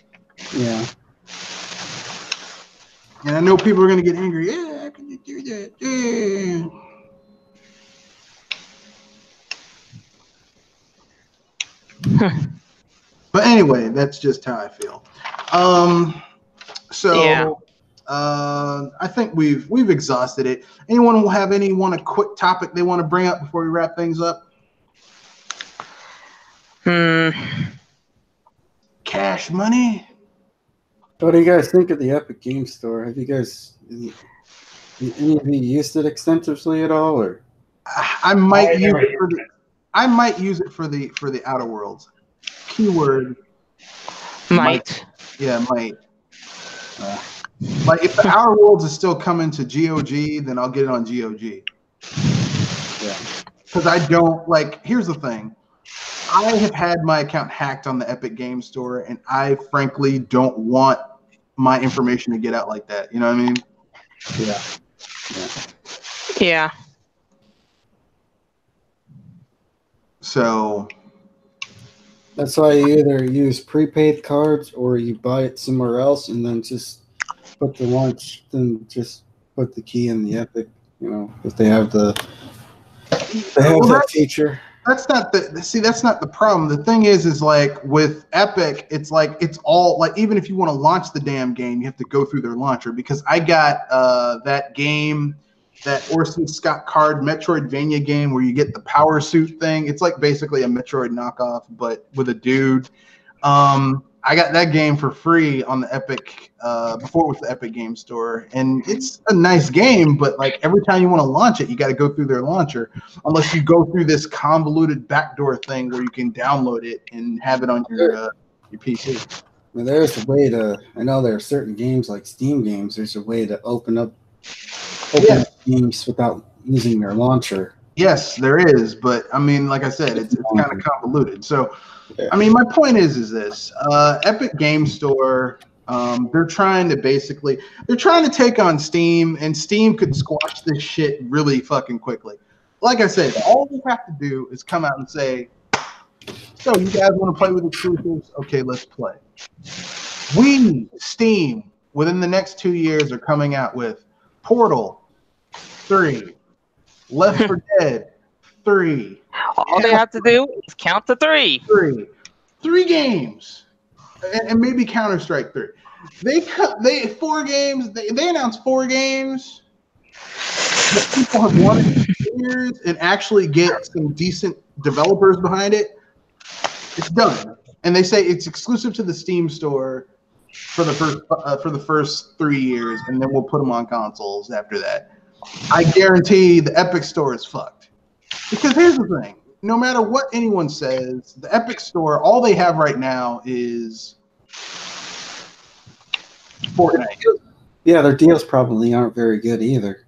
And I know people are going to get angry. Yeah, how can you do that? Yeah. But anyway, that's just how I feel. I think we've exhausted it. Anyone will have a quick topic they want to bring up before we wrap things up? Cash money. What do you guys think of the Epic Game Store? Have you guys, any of you used it extensively at all, or? I might use it for the Outer Worlds. Keyword. Might. Yeah, might. Like if the Outer Worlds is still coming to GOG, then I'll get it on GOG. Yeah. Because I don't here's the thing. I have had my account hacked on the Epic Game Store, and I frankly don't want my information to get out like that. You know what I mean? Yeah. Yeah. So that's why you either use prepaid cards or you buy it somewhere else and then just put just put the key in the Epic, if they have that feature. That's not the problem. The thing is like with Epic, it's all even if you want to launch the damn game, you have to go through their launcher, because I got that game, that Orson Scott Card Metroidvania game where you get the power suit thing. It's like basically a Metroid knockoff, but with a dude. I got that game for free on the Epic before it was the Epic Game Store, and it's a nice game. But every time you want to launch it, you got to go through their launcher, unless you go through this convoluted backdoor thing where you can download it and have it on your PC. Well, there's a way to. I know there are certain games like Steam games. There's a way to open up games without using their launcher. Yes, there is, but I mean, like I said, it's kind of convoluted. So, I mean, my point is this: Epic Game Store, they're trying to take on Steam, and Steam could squash this shit really fucking quickly. Like I said, all we have to do is come out and say, "So, you guys want to play with exclusives? Okay, let's play." We, Steam, within the next 2 years, are coming out with Portal 3. Left 4 Dead 3. All they have to do is count to 3. 3 games, and maybe Counter-Strike 3. They 4 games. They announced 4 games that people have wanted for years, and actually get some decent developers behind it. It's done, and they say it's exclusive to the Steam store for the first 3 years, and then we'll put them on consoles after that. I guarantee the Epic Store is fucked. Because here's the thing. No matter what anyone says, the Epic Store, all they have right now is Fortnite. Yeah, their deals probably aren't very good either.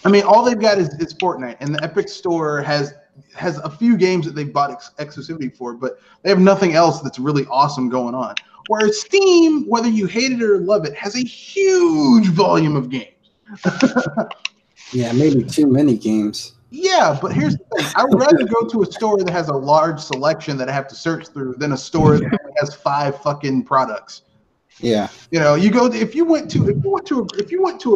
I mean, all they've got is Fortnite. And the Epic Store has a few games that they've bought exclusivity for, but they have nothing else that's really awesome going on. Whereas Steam, whether you hate it or love it, has a huge volume of games. Yeah, maybe too many games. Yeah, but here's the thing. I would rather go to a store that has a large selection that I have to search through than a store that only has 5 fucking products. Yeah. You know, if you went to a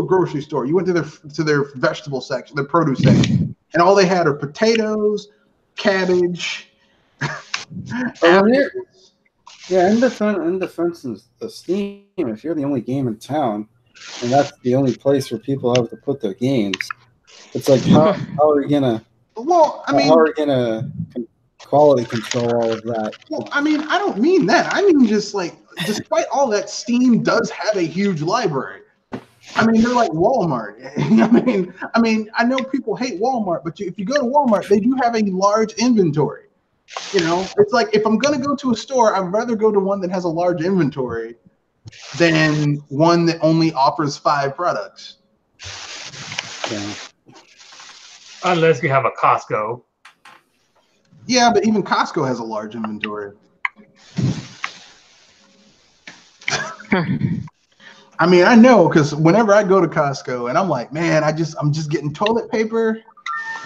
grocery store, you went to their vegetable section, their produce section, and all they had are potatoes, cabbage. Yeah, in defense of Steam, if you're the only game in town, and that's the only place where people have to put their games, it's like how are we gonna? Well, I mean, how are we gonna quality control all of that? Well, I mean, I don't mean that. I mean just like, despite all that, Steam does have a huge library. I mean, they're like Walmart. I mean, I know people hate Walmart, but if you go to Walmart, they do have a large inventory. You know, it's like if I'm going to go to a store, I'd rather go to one that has a large inventory than one that only offers 5 products. Yeah. Unless you have a Costco. Yeah, but even Costco has a large inventory. I mean, I know, because whenever I go to Costco and I'm like, man, I'm just getting toilet paper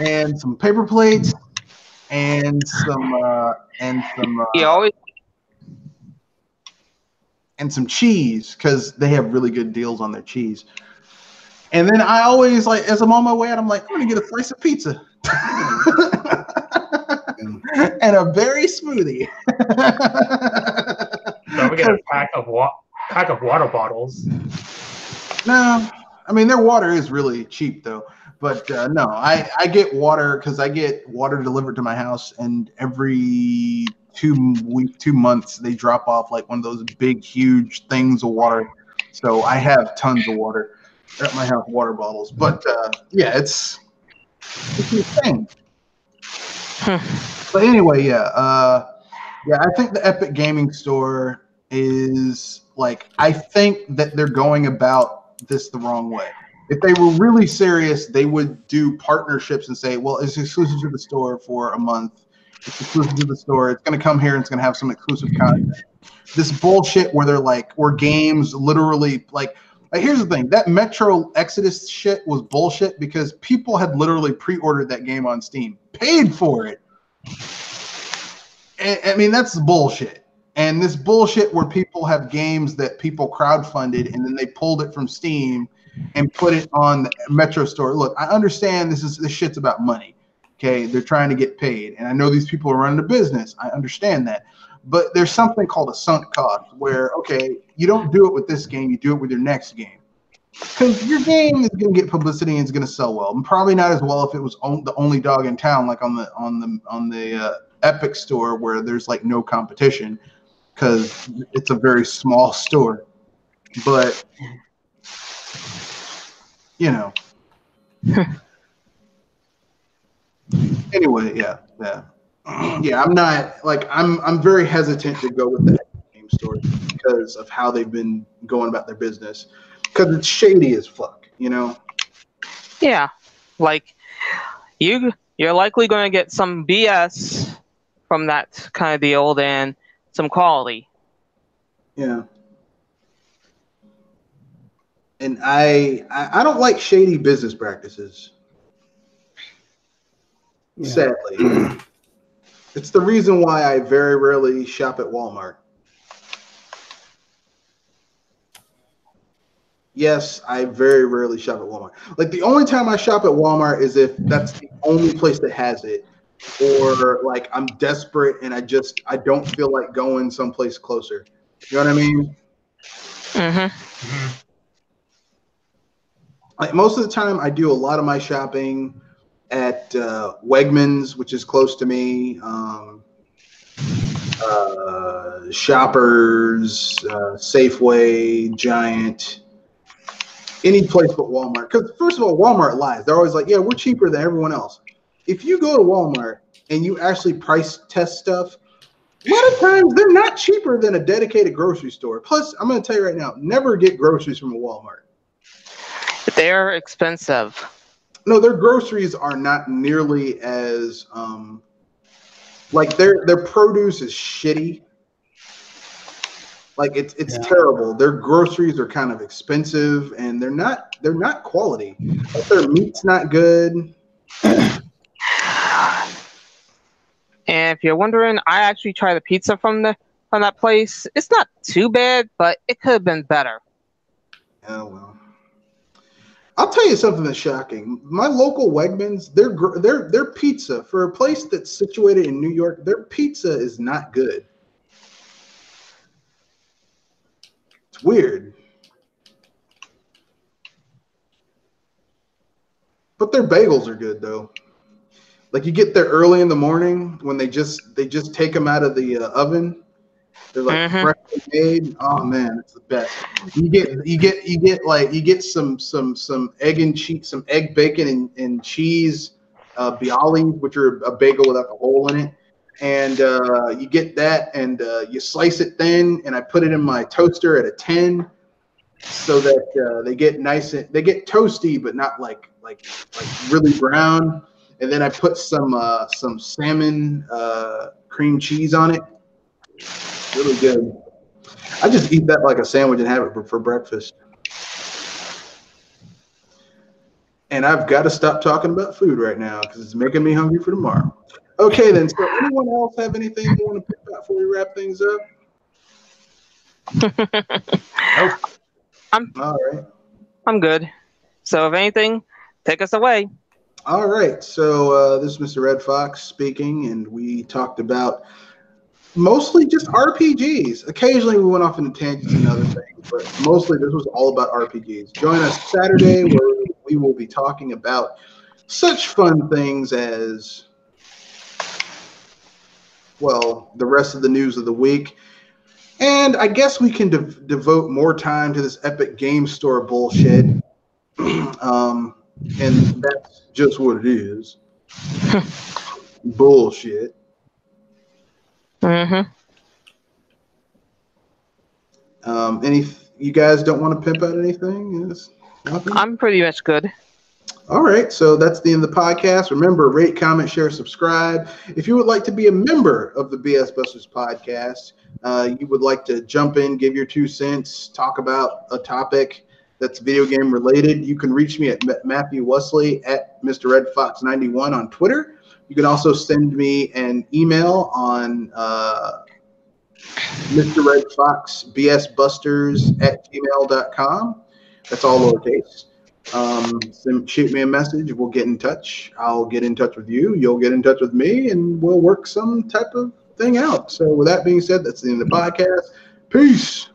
and some paper plates and some cheese, because they have really good deals on their cheese. And then I always, like, as I'm on my way out, I'm like, I'm gonna get a slice of pizza and a berry smoothie. So we get a pack of water bottles. No, I mean, their water is really cheap though. But no, I get water because I get water delivered to my house, and every 2 months they drop off like one of those big, huge things of water. So I have tons of water at my house, water bottles. But yeah, it's insane. But anyway, yeah, I think the Epic Gaming Store is like, I think that they're going about this the wrong way. If they were really serious, they would do partnerships and say, well, it's exclusive to the store for a month. It's exclusive to the store. It's going to come here and it's going to have some exclusive content. This bullshit where they're like, where games literally, like here's the thing. That Metro Exodus shit was bullshit because people had literally pre-ordered that game on Steam, paid for it. And, I mean, that's bullshit. And this bullshit where people have games that people crowdfunded and then they pulled it from Steam and put it on the Metro store. Look, I understand this shit's about money. Okay, they're trying to get paid, and I know these people are running a business. I understand that, but there's something called a sunk cost, where okay, you don't do it with this game, you do it with your next game, because your game is going to get publicity and it's going to sell well, and probably not as well if it was the only dog in town, like on the Epic store where there's like no competition, because it's a very small store, but. You know. Anyway, yeah. I'm not like I'm very hesitant to go with the game store because of how they've been going about their business, because it's shady as fuck, you know. Yeah, like you're you're likely going to get some BS from that kind of deal than some quality. Yeah. And I don't like shady business practices. Yeah. Sadly. It's the reason why I very rarely shop at Walmart. Yes, I very rarely shop at Walmart. Like, the only time I shop at Walmart is if that's the only place that has it, or like I'm desperate and I don't feel like going someplace closer. You know what I mean? Mm-hmm. Like, most of the time, I do a lot of my shopping at Wegmans, which is close to me. Shoppers, Safeway, Giant, any place but Walmart. Because first of all, Walmart lies. They're always like, yeah, we're cheaper than everyone else. If you go to Walmart and you actually price test stuff, a lot of times they're not cheaper than a dedicated grocery store. Plus, I'm going to tell you right now, never get groceries from a Walmart. They're expensive. No, their groceries are not nearly as like their produce is shitty. Like, it's terrible. Their groceries are kind of expensive, and they're not quality. Like, their meat's not good. And if you're wondering, I actually tried the pizza from that place. It's not too bad, but it could have been better. Oh well. I'll tell you something that's shocking. My local Wegmans, their pizza, for a place that's situated in New York, their pizza is not good. It's weird. But their bagels are good though. Like, you get there early in the morning when they just take them out of the oven. They're like freshly made. Oh man, it's the best. You get some egg and cheese, some egg, bacon, and cheese bialy, which are a bagel without the hole in it, and you get that, and you slice it thin, and I put it in my toaster at a 10, so that they get nice and they get toasty, but not like really brown. And then I put some salmon cream cheese on it. Really good. I just eat that like a sandwich and have it for breakfast. And I've got to stop talking about food right now because it's making me hungry for tomorrow. Okay, then. So, anyone else have anything you want to pick out before we wrap things up? All right. I'm good. So, if anything, take us away. All right. So, this is Mr. Red Fox speaking, and we talked about mostly just RPGs. Occasionally we went off into tangents and other things, but mostly this was all about RPGs. Join us Saturday where we will be talking about such fun things as, well, the rest of the news of the week. And I guess we can devote more time to this Epic Game Store bullshit. And that's just what it is. Bullshit. You guys don't want to pimp out anything? Yes? Nothing? I'm pretty much good. All right, so that's the end of the podcast. Remember, rate, comment, share, subscribe. If you would like to be a member of the BS Busters podcast, you would like to jump in, give your 2 cents, talk about a topic that's video game related, you can reach me at Matthew Wesley at Mr. Red Fox 91 on Twitter. You can also send me an email on Mr. Red Fox bsbusters@gmail.com. That's all lowercase. Shoot me a message. We'll get in touch. I'll get in touch with you. You'll get in touch with me, and we'll work some type of thing out. So with that being said, that's the end of the podcast. Peace.